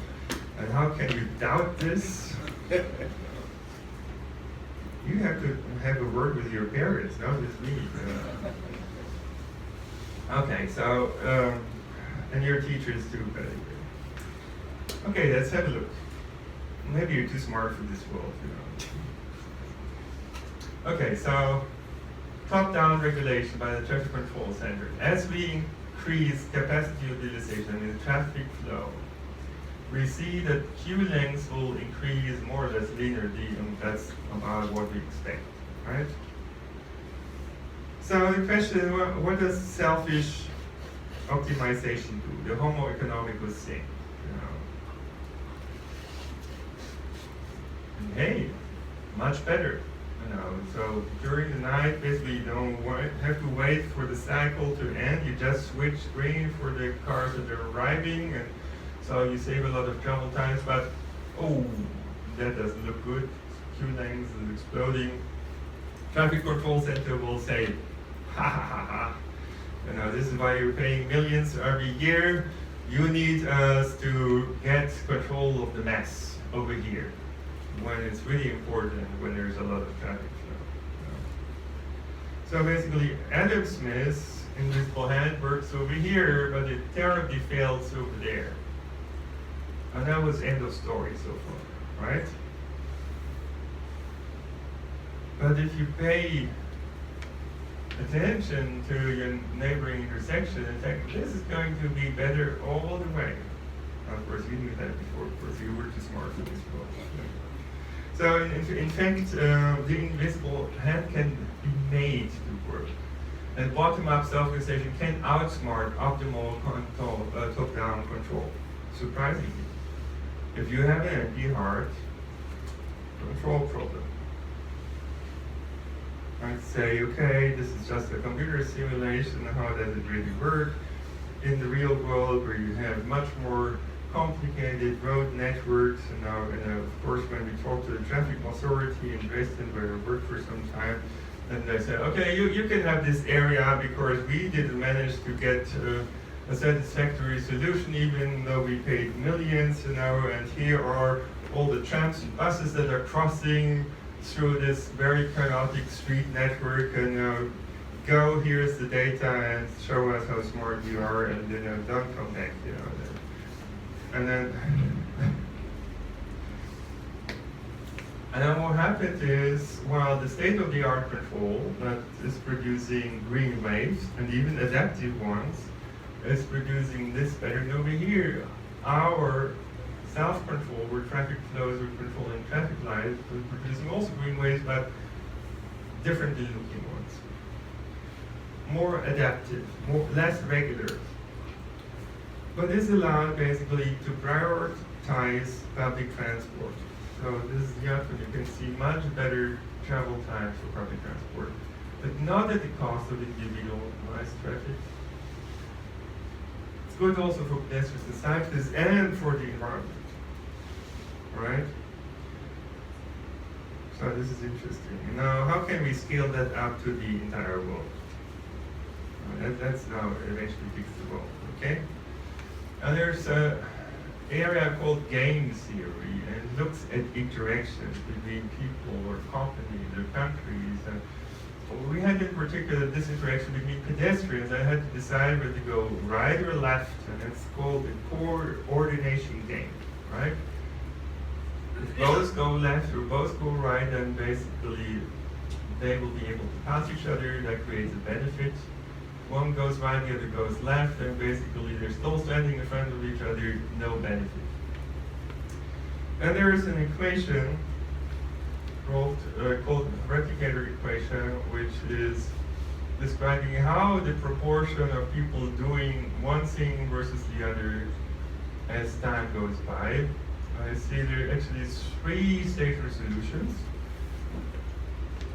And how can you doubt this? You have to have a word with your parents, not with me. Okay, so, and your teachers too, by the way. Okay, let's have a look. Maybe you're too smart for this world, Okay, so top-down regulation by the Traffic Control Center. As we increase capacity utilization in the traffic flow, we see that queue lengths will increase more or less linearly, and that's about what we expect, right? So the question, what does selfish optimization do? The Homo economicus thing, And hey, much better. So during the night, basically you don't have to wait for the cycle to end. You just switch screen for the cars that are arriving, and so you save a lot of travel times. But oh, that doesn't look good. Queue length is exploding. Traffic Control Center will say, ha ha ha ha. This is why you're paying millions every year. You need us to get control of the mess over here, when it's really important, when there's a lot of traffic flow. So basically, Adam Smith's invisible hand works over here, but it terribly fails over there. And that was end of story so far, right? But if you pay attention to your neighboring intersection, in fact, this is going to be better all the way. Of course, you knew that before. Of course, you were too smart for this world. So in fact, the invisible hand can be made to work. And bottom-up self-organization can outsmart optimal top-down control, surprisingly. If you have an empty heart, control problem. I'd say, okay, this is just a computer simulation. How does it really work? In the real world, where you have much more complicated road networks, and of course, when we talk to the traffic authority in Dresden, where I worked for some time, then they said, okay, you can have this area because we didn't manage to get a satisfactory solution, even though we paid millions, and here are all the trams and buses that are crossing through this very chaotic street network, and go, here's the data, and show us how smart you are, and don't come back, And then, And then what happens is, while the state-of-the-art control that is producing green waves, and even adaptive ones, is producing this pattern over here, our self-control, where traffic flows, we're controlling traffic lights, we're producing also green waves, but differently looking ones. More adaptive, less regular. But this allows basically to prioritize public transport. So this is the outcome. You can see much better travel times for public transport, but not at the cost of individualized traffic. It's good also for pedestrians and cyclists and for the environment. All right? So this is interesting. Now, how can we scale that up to the entire world? That's now eventually fix the world, okay? And there's an area called game theory, and it looks at interactions between people or companies or countries. And we had in particular this interaction between pedestrians. I had to decide whether to go right or left, and it's called the coordination game, right? If both go left or both go right, then basically they will be able to pass each other. That creates a benefit. One goes right, the other goes left, and basically they're still standing in front of each other, no benefit. And there is an equation called replicator equation, which is describing how the proportion of people doing one thing versus the other as time goes by. I see there actually is 3 stationary solutions.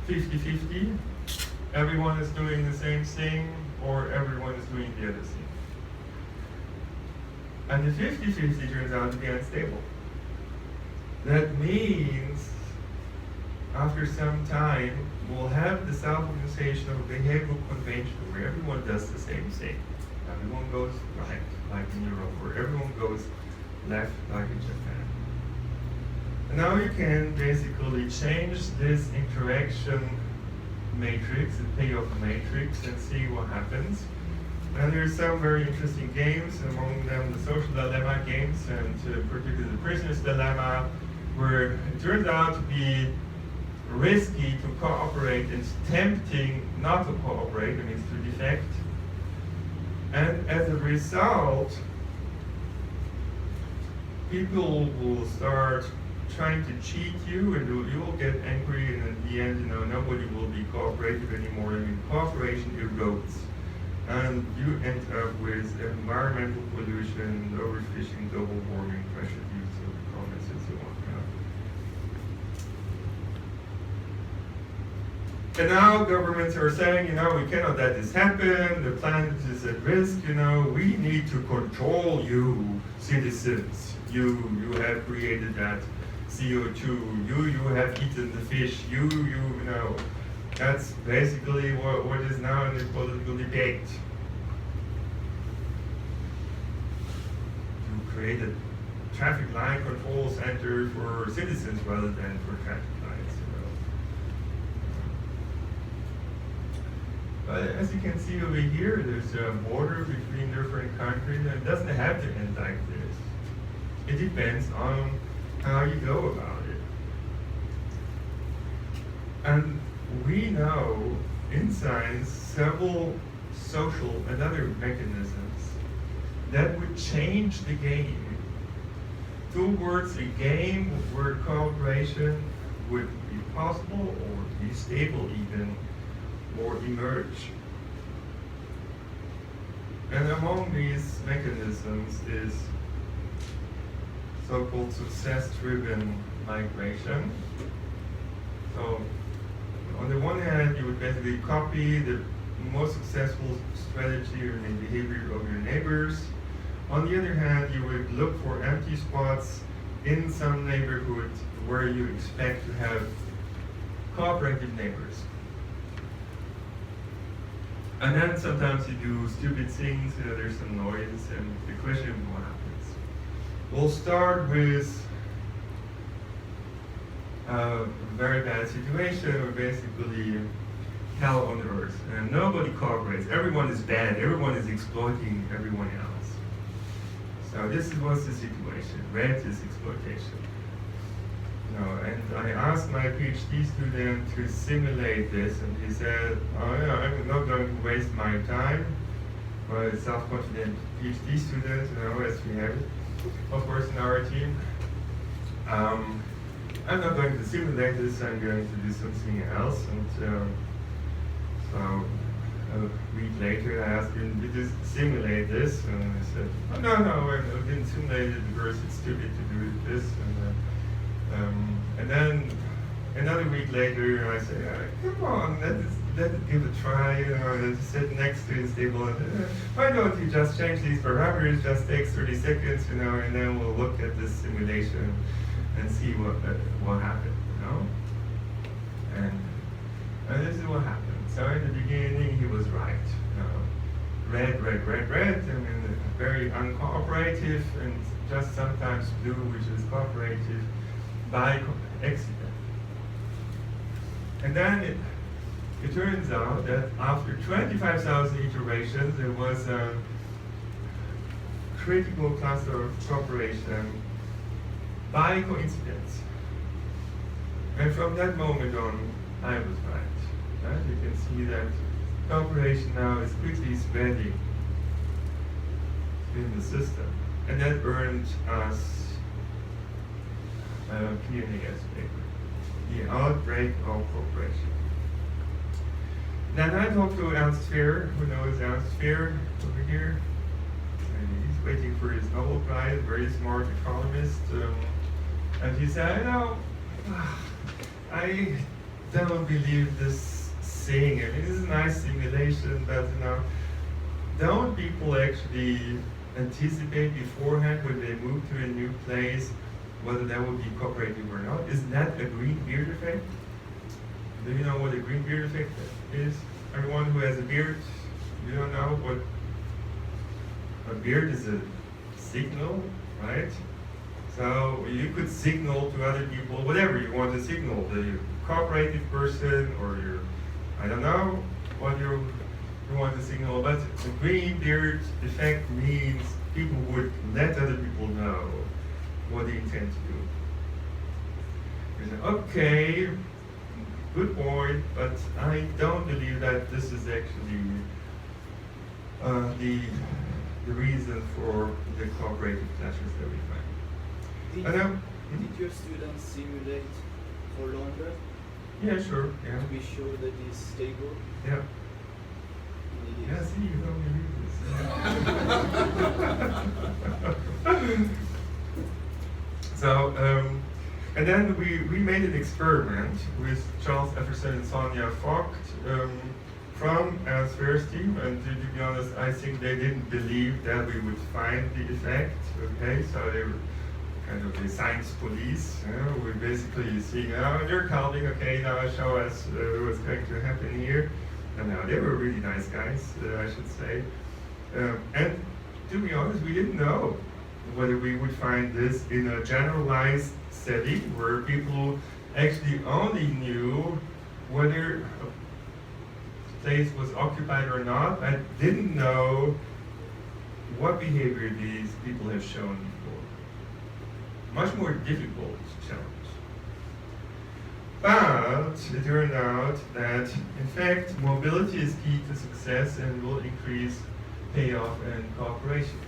50-50, everyone is doing the same thing, or everyone is doing the other thing. And the 50-50 turns out to be unstable. That means after some time, we'll have the self-organization of a behavioral convention where everyone does the same thing. Everyone goes right, like in Europe, or everyone goes left, like in Japan. And now you can basically change this interaction matrix, the payoff matrix, and see what happens. And there's some very interesting games, among them the social dilemma games, and particularly the prisoner's dilemma, where it turns out to be risky to cooperate and tempting not to cooperate, that means to defect. And as a result, people will start trying to cheat you, and you will get angry, and in the end, nobody will be cooperative anymore. I mean, cooperation erodes, and you end up with environmental pollution, overfishing, global warming, pressure use of comments, and so on. And now governments are saying, we cannot let this happen. The planet is at risk. We need to control you, citizens. You have created that CO2, you have eaten the fish, you know. That's basically what is now in the political debate. You create a traffic light control center for citizens rather than for traffic lights, But as you can see over here, there's a border between different countries, and it doesn't have to end like this. It depends on how you go about it. And we know in science several social and other mechanisms that would change the game towards a game where cooperation would be possible or be stable even, or emerge. And among these mechanisms is so-called success-driven migration. So on the one hand, you would basically copy the most successful strategy or behavior of your neighbors. On the other hand, you would look for empty spots in some neighborhood where you expect to have cooperative neighbors. And then sometimes you do stupid things, there's some noise, and the question is what happens. We'll start with a very bad situation, or basically hell on earth, and nobody cooperates. Everyone is bad, everyone is exploiting everyone else. So this was the situation, red is exploitation. No, and I asked my PhD student to simulate this, and he said, "Oh yeah, I'm not going to waste my time." Well, a self-confident PhD student, as we have it, of course, in our team. I'm not going to simulate this. I'm going to do something else. And so a week later, I asked him, "Did you simulate this?" And he said, "Oh, no, I didn't simulate it because it's stupid to do this." And then another week later, I say, "Come on, let it give a try." Sit next to Unstable. Why don't you just change these parameters? Just takes 30 seconds, and then we'll look at this simulation and see what happened, And this is what happened. So in the beginning, he was right. Red, very uncooperative, and just sometimes blue, which is cooperative, by accident. And then it turns out that after 25,000 iterations, there was a critical cluster of cooperation by coincidence. And from that moment on, I was right. You can see that cooperation now is quickly spreading in the system. And that earned us a PNAS paper, The Outbreak of Cooperation. Then I talked to Ernst Fehr, who knows Ernst Fehr over here. And he's waiting for his Nobel Prize, very smart economist. And he said, I don't believe this saying. I mean, this is a nice simulation, but don't people actually anticipate beforehand when they move to a new place whether that will be cooperative or not? Isn't that a green beard effect? Do you know what a green beard effect is? Everyone who has a beard, you don't know what a beard is? A signal, right? So you could signal to other people whatever you want to signal, the cooperative person or your, I don't know what you want to signal, but the green beard effect means people would let other people know what they intend to do. You say, okay, good point, but I don't believe that this is actually the reason for the cooperative clashes that we find. Did your students simulate for longer Yeah, sure. Yeah. to be sure that it's stable? Yeah. And it Yeah, is. see, you don't believe this. So, and then we made an experiment with Charles Efferson and Sonia Vogt from Ernst team, and to be honest, I think they didn't believe that we would find the effect. Okay, so they were kind of the science police. We're basically seeing, Dirk Helbing, okay, now show us what's going to happen here. And they were really nice guys, I should say. And to be honest, we didn't know whether we would find this in a generalized setting where people actually only knew whether a place was occupied or not, but didn't know what behavior these people have shown before. Much more difficult challenge. But it turned out that, in fact, mobility is key to success and will increase payoff and cooperation.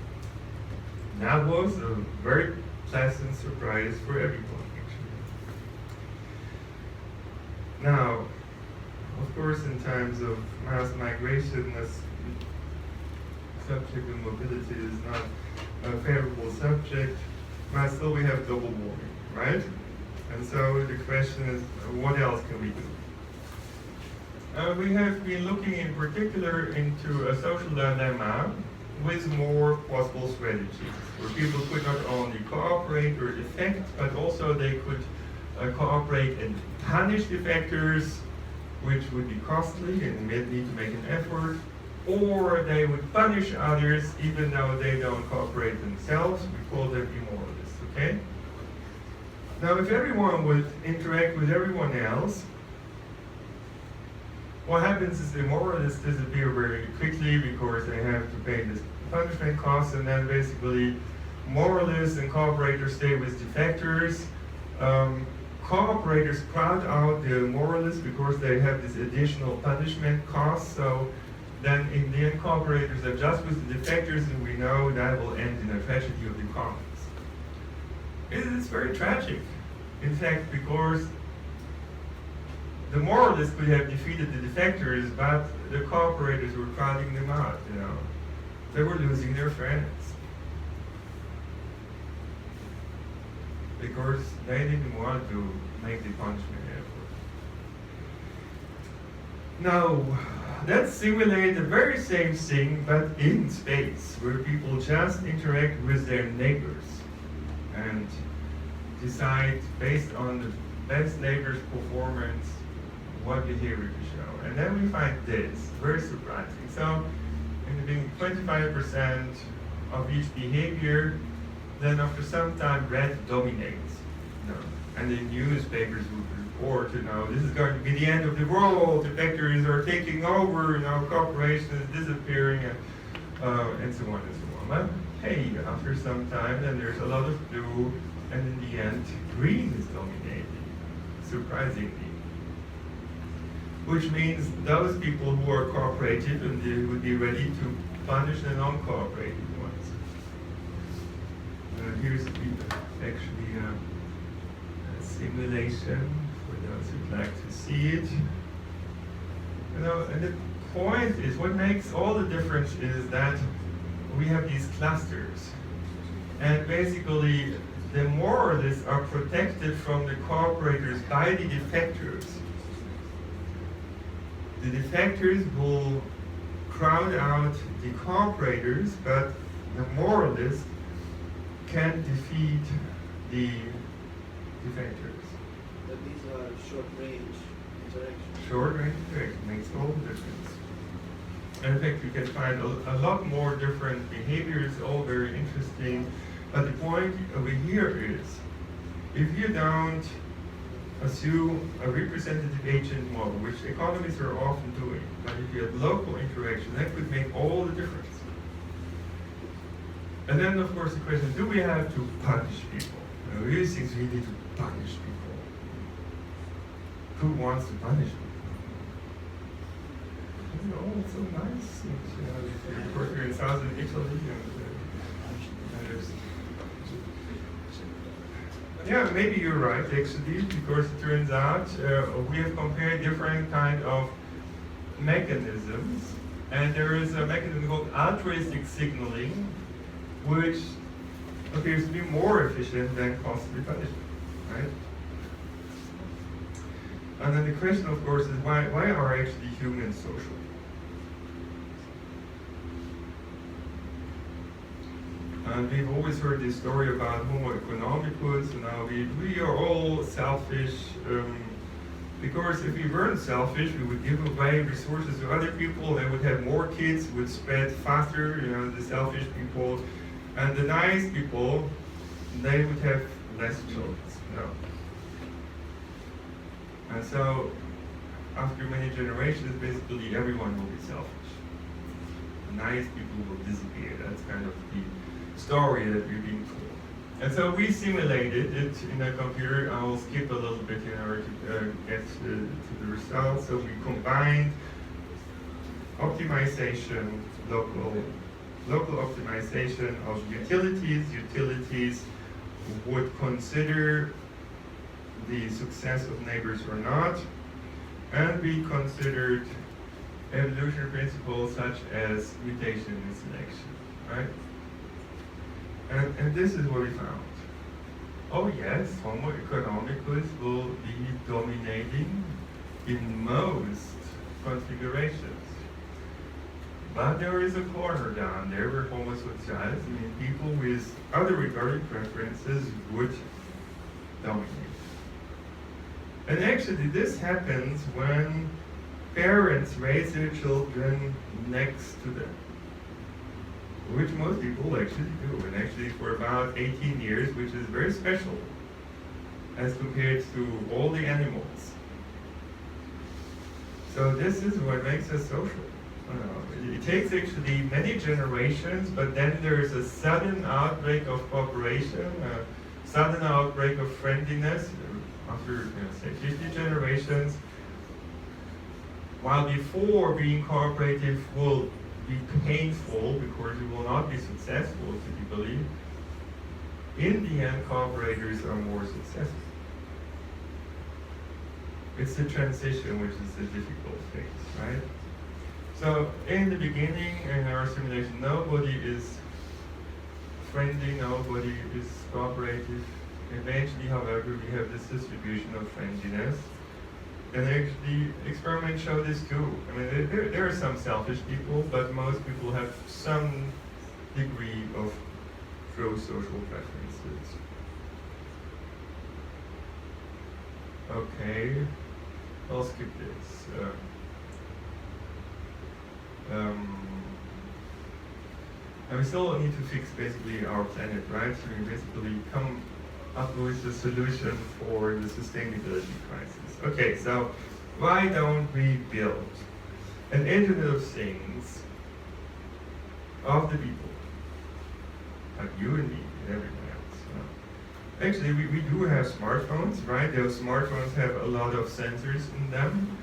That was a very pleasant surprise for everyone, actually. Now, of course, in times of mass migration, this subject of mobility is not a favorable subject, but still we have global warming, right? And so the question is, what else can we do? We have been looking in particular into a social dilemma with more possible strategies, where people could not only cooperate or defect, but also they could cooperate and punish defectors, which would be costly and may need to make an effort, or they would punish others even though they don't cooperate themselves. We call them immoralists, okay? Now, if everyone would interact with everyone else, what happens is the moralists disappear very quickly because they have to pay this punishment cost, and then basically moralists and cooperators stay with defectors. cooperators crowd out the moralists because they have this additional punishment cost. So then in the end, cooperators are just with the defectors, and we know that will end in a tragedy of the commons. It's very tragic, in fact, because the moralists could have defeated the defectors, but the cooperators were crowding them out, you know. They were losing their friends. Because they didn't want to make the punishment effort. Now, let's simulate the very same thing, but in space, where people just interact with their neighbors and decide based on the best neighbor's performance what behavior to show. And then we find this, very surprising. So, in the beginning, 25% of each behavior, then after some time, red dominates. You know, and the newspapers would report, you know, this is going to be the end of the world, the factories are taking over, you know, corporation is disappearing, and so on and so on. But hey, after some time, then there's a lot of blue, and in the end, green is dominating, surprisingly. Which means those people who are cooperative and they would be ready to punish the non-cooperative ones. Here's actually a simulation for those who'd like to see it. You know, and the point is, what makes all the difference is that we have these clusters. And basically, the moralists are protected from the cooperators by the defectors. The defectors will crowd out the cooperators, but the moralists can defeat the defectors. But these are short-range interactions. Short-range interaction makes all the difference. And in fact, you can find a lot more different behaviors, all very interesting. But the point over here is, if you don't assume a representative agent model, which economists are often doing, but if you have local interaction, that could make all the difference. And then, of course, the question, do we have to punish people? You know, these things we need to punish people. Who wants to punish people? You know, it's so nice. You know, of course, we're in southern Italy. And there's yeah, maybe you're right, actually, because it turns out we have compared different kind of mechanisms, and there is a mechanism called altruistic signaling, which appears to be more efficient than costly punishment, right? And then the question, of course, is why are actually humans social? And we've always heard this story about Homo economicus, and now we are all selfish, because if we weren't selfish, we would give away resources to other people, they would have more kids, would spread faster, you know, the selfish people, and the nice people, they would have less children, you know. And so, after many generations, basically everyone will be selfish. The nice people will disappear, that's kind of the story that we're being told. And so we simulated it in a computer. I will skip a little bit in order to get to the results. So we combined optimization, local optimization of utilities. Utilities would consider the success of neighbors or not. And we considered evolutionary principles such as mutation and selection, right? And this is what we found. Oh yes, Homo economicus will be dominating in most configurations. But there is a corner down there where Homo socialis, I mean people with other regarded preferences, would dominate. And actually this happens when parents raise their children next to them, which most people actually do, and actually for about 18 years, which is very special as compared to all the animals. So this is what makes us social. It takes actually many generations, but then there's a sudden outbreak of cooperation, a sudden outbreak of friendliness, after say 50 generations, while before being cooperative will be painful because it will not be successful typically, in the end cooperators are more successful. It's the transition which is the difficult phase, right? So in the beginning in our simulation, nobody is friendly, nobody is cooperative. Eventually, however, we have this distribution of friendliness. And actually, experiments show this too. I mean, there are some selfish people, but most people have some degree of pro-social preferences. Okay, I'll skip this. And we still need to fix basically our planet, right? So we basically come up with a solution for the sustainability crisis. Okay, so why don't we build an Internet of Things of the people, like you and me and everyone else? Actually, we do have smartphones, right? Those smartphones have a lot of sensors in them.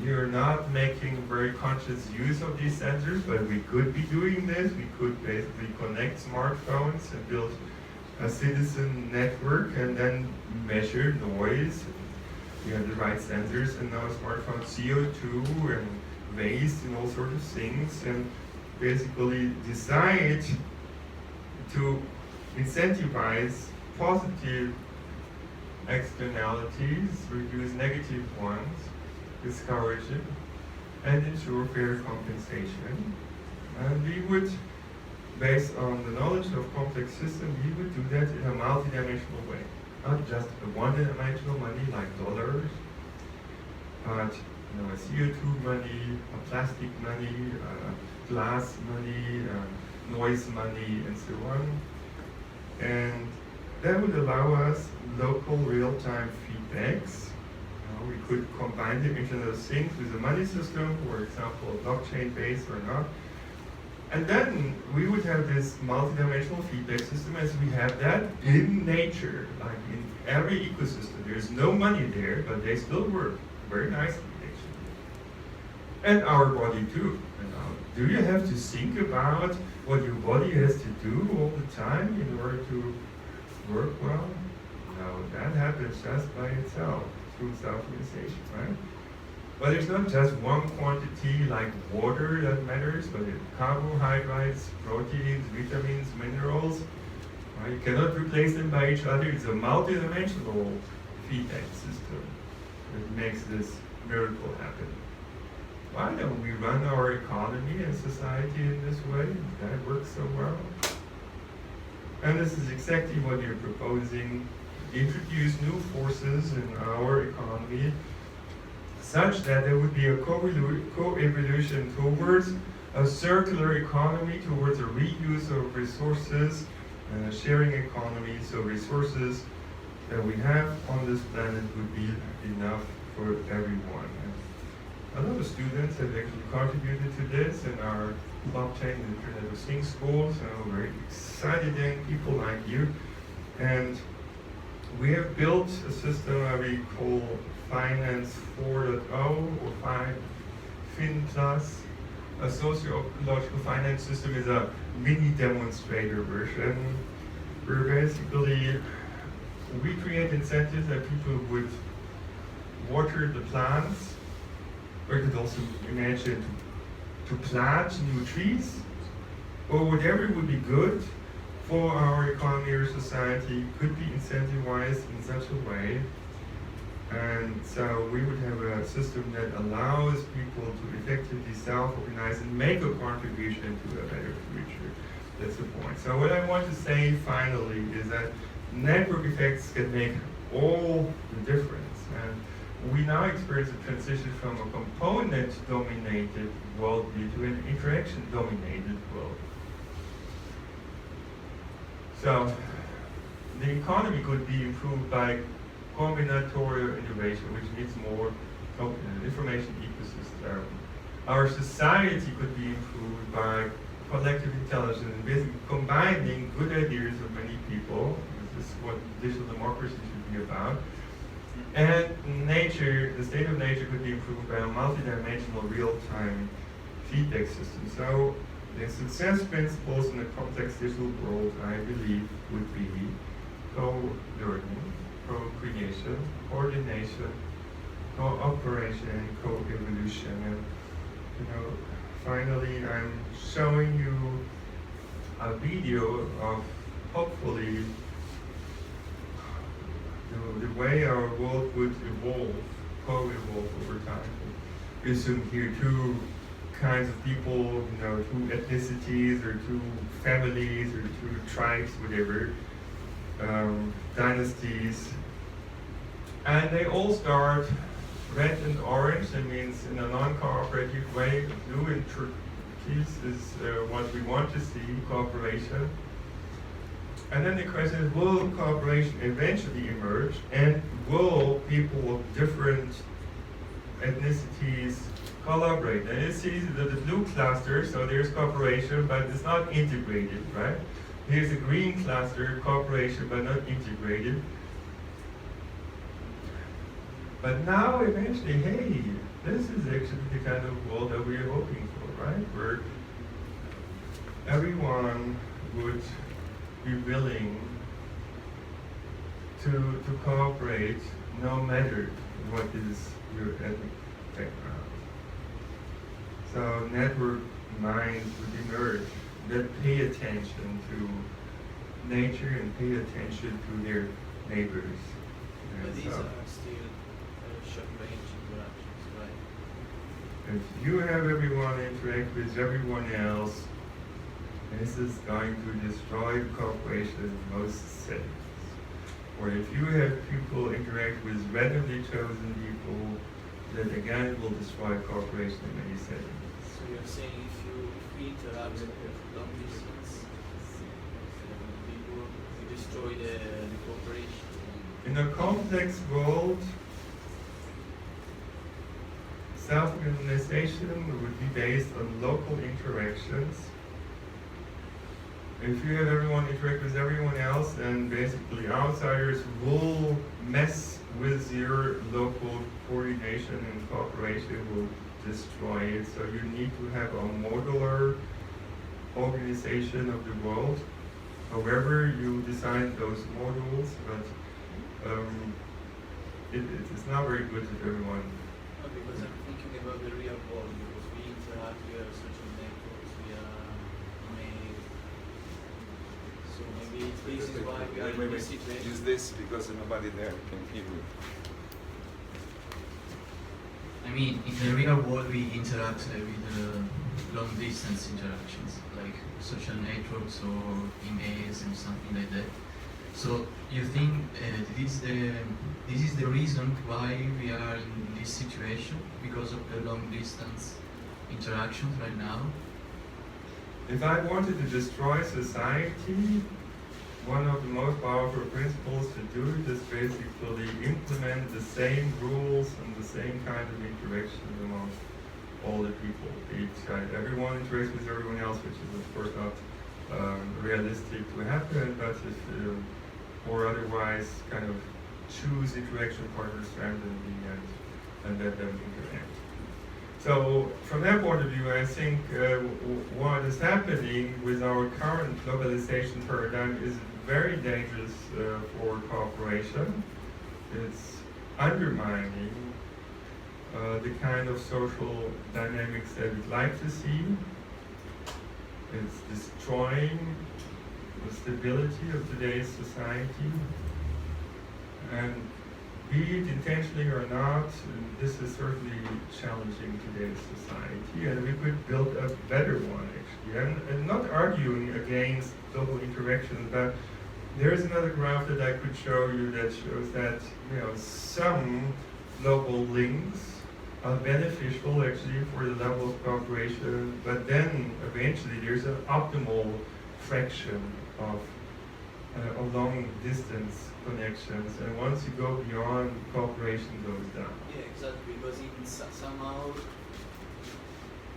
You're not making very conscious use of these sensors, but we could be doing this. We could basically connect smartphones and build a citizen network and then measure noise. We have the right sensors in our smartphones, CO2 and waste and all sorts of things, and basically decide to incentivize positive externalities, reduce negative ones, discourage it, and ensure fair compensation. And we would, based on the knowledge of complex systems, we would do that in a multidimensional way. Not just a one-dimensional money like dollars, but a CO2 money, a plastic money, glass money, noise money, and so on. And that would allow us local real-time feedbacks. We could combine the Internet of Things with a money system, for example, blockchain-based or not. And then we would have this multidimensional feedback system as we have that in nature, like in every ecosystem. There's no money there, but they still work very nicely, actually. And our body too. Do you have to think about what your body has to do all the time in order to work well? No, that happens just by itself through self-realization, right? But there's not just one quantity like water that matters, but it's carbohydrates, proteins, vitamins, minerals. Right? You cannot replace them by each other. It's a multidimensional feedback system that makes this miracle happen. Why don't we run our economy and society in this way? That works so well. And this is exactly what you're proposing. Introduce new forces in our economy such that there would be a co-evolution towards a circular economy, towards a reuse of resources and a sharing economy, so resources that we have on this planet would be enough for everyone. And a lot of students have actually contributed to this in our blockchain and Internet of Things schools, so very excited young people like you. And we have built a system that we call Finance 4.0 or Fin Plus. A sociological finance system is a mini demonstrator version where basically we create incentives that people would water the plants, or you could also imagine to plant new trees, or whatever would be good for our economy or society could be incentivized in such a way. And so we would have a system that allows people to effectively self-organize and make a contribution to a better future. That's the point. So what I want to say finally is that network effects can make all the difference. And we now experience a transition from a component-dominated worldview to an interaction-dominated world. So the economy could be improved by combinatorial innovation, which needs more information ecosystem. Our society could be improved by collective intelligence and basically combining good ideas of many people. This is what digital democracy should be about. And nature, the state of nature could be improved by a multidimensional real-time feedback system. So the success principles in a complex digital world, I believe, would be co-learning, co-creation, coordination, cooperation, and co-evolution. And finally, I'm showing you a video of hopefully the way our world would evolve, co-evolve over time. We assume here two kinds of people, two ethnicities or two families or two tribes, whatever, dynasties, and they all start red and orange. That means in a non-cooperative way. Blue and turquoise is what we want to see, cooperation. And then the question is, will cooperation eventually emerge, and will people of different ethnicities collaborate? And you see the blue cluster, so there's cooperation, but it's not integrated, right? Here's a green cluster, cooperation, but not integrated. But now eventually, hey, this is actually the kind of world that we're hoping for, right? Where everyone would be willing to cooperate no matter what is your ethnic background. So network minds would emerge that pay attention to nature and pay attention to their neighbors. But And these so are still short-range interactions, right? if you have everyone interact with everyone else, this is going to destroy cooperation in most settings. Or if you have people interact with randomly chosen people, that again will destroy cooperation in many settings. So you're saying if we interact long distance, people, we destroy the cooperation. In a complex world, self-organization would be based on local interactions. If you have everyone interact with everyone else, then basically outsiders will mess with your local coordination and cooperation, will destroy it. So you need to have a modular organization of the world. However you design those modules, but it's not very good if everyone. No, because I'm thinking about the real world, because we interact via social networks, via mail. So maybe this is why we are in this situation. Use this because nobody there can hear you. I mean, in the real world, we interact with long distance interactions, like social networks or emails and something like that. So you think this is the reason why we are in this situation, because of the long distance interactions right now? If I wanted to destroy society, one of the most powerful principles to do it is basically implement the same rules and the same kind of interactions among all the people. Everyone interacts with everyone else, which is of course not realistic to happen, but if or otherwise kind of choose interaction partners randomly and let them interact. So from that point of view, I think what is happening with our current globalization paradigm is very dangerous for cooperation. It's undermining the kind of social dynamics that we'd like to see. It's destroying the stability of today's society. And be it intentionally or not, this is certainly challenging today's society, and we could build a better one actually. And not arguing against global interactions, but there's another graph that I could show you that shows that some local links are beneficial actually for the level of cooperation, but then eventually there's an optimal fraction of long distance connections, and once you go beyond, cooperation goes down. Yeah, exactly, because even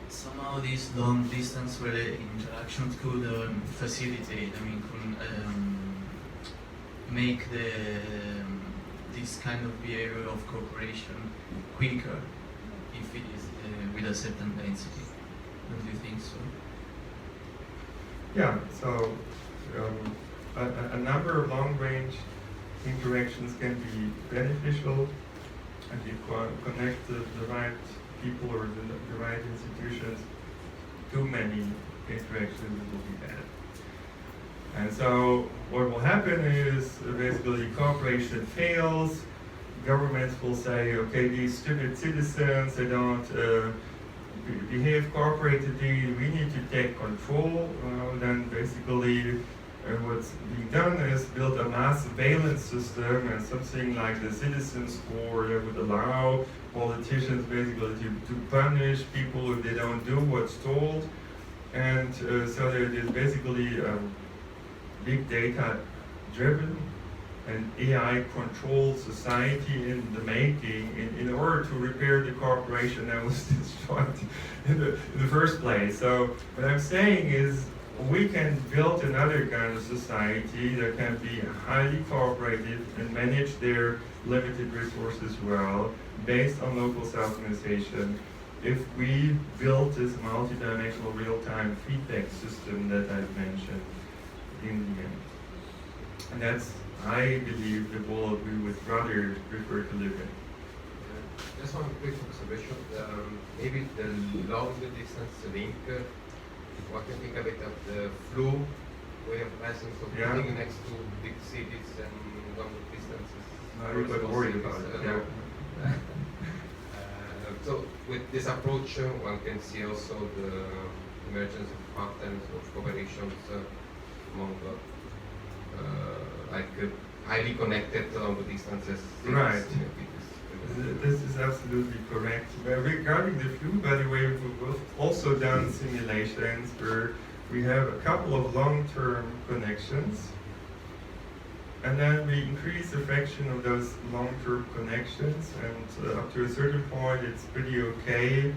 somehow these long distance related interactions could facilitate, could make the this kind of behavior of cooperation quicker if it is with a certain density. Don't you think so? Yeah, so a number of long-range interactions can be beneficial, and if you connect the right people or the right institutions, too many interactions will be bad. And so what will happen is basically cooperation fails. Governments will say, okay, these stupid citizens, they don't behave cooperatively, we need to take control. Then basically what's being done is build a mass surveillance system and something like the citizen score that would allow politicians basically to punish people if they don't do what's told. And so there's basically big data driven and AI controlled society in the making in order to repair the cooperation that was destroyed in the first place. So what I'm saying is we can build another kind of society that can be highly cooperative and manage their limited resources well based on local self-organization if we build this multidimensional real-time feedback system that I've mentioned in the end. And that's, I believe, the world we would rather prefer to live in. Just one quick observation. Maybe the long distance link, what you think a bit of the flu way of passing, so Yeah. living next to big cities and long distances. Everybody worried about it. Yeah. So with this approach, one can see also the emergence of patterns of cooperations among highly connected long distances. Right. This is absolutely correct. Regarding the flu, by the way, we've also done simulations where we have a couple of long-term connections, and then we increase the fraction of those long-term connections, and up to a certain point it's pretty okay.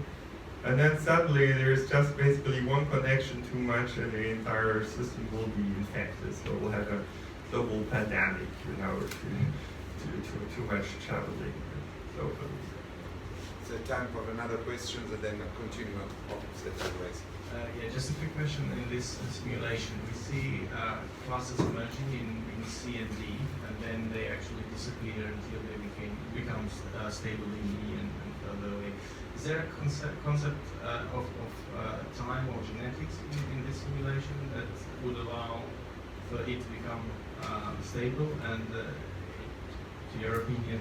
And then suddenly there's just basically one connection too much and the entire system will be infected. So we'll have a global pandemic, too much traveling. So, So time for another question and then continue on topics that are raised. Yeah, just a quick question. In this simulation, we see classes emerging in C and D, and then they actually disappear until they become stable in E and further away. Is there a concept of time or genetics in this simulation that would allow for it to become stable? And to your opinion,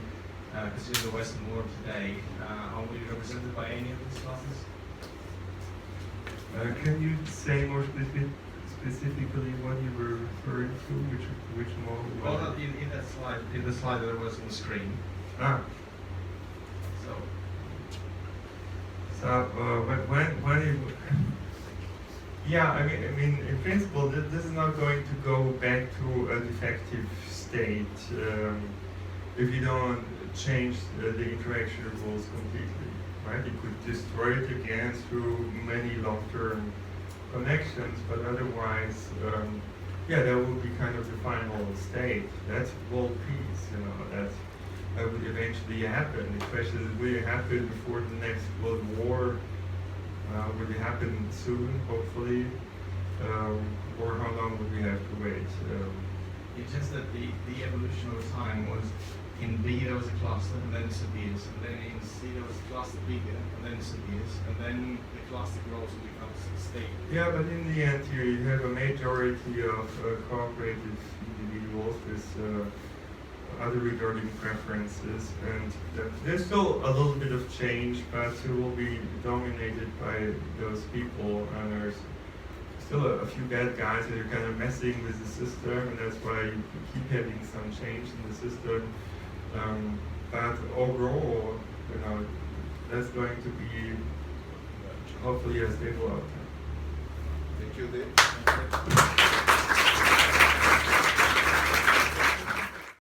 considering the Western world today, are we represented by any of these classes? can you say more specifically what you were referring to? Which model? Well, in that slide, in the slide that was on the screen. Ah. So When it, yeah, I mean, in principle, this is not going to go back to a defective state if you don't change the interaction rules completely, right? You could destroy it again through many long-term connections, but otherwise, yeah, that would be kind of the final state. That's world peace, that would eventually happen. The question is, will it happen before the next world war? Will it happen soon, hopefully? Or how long would we have to wait? it's just that the evolution over time was in B there was a cluster and then disappears, and then in C there was a cluster bigger and then disappears, and then the cluster grows and becomes stable. Yeah, but in the end here you have a majority of cooperative individuals with other regarding preferences, and there's still a little bit of change, but it will be dominated by those people, and there's still a few bad guys that are kind of messing with the system, and that's why you keep having some change in the system. But overall, that's going to be hopefully a stable outcome. Thank you, Dirk.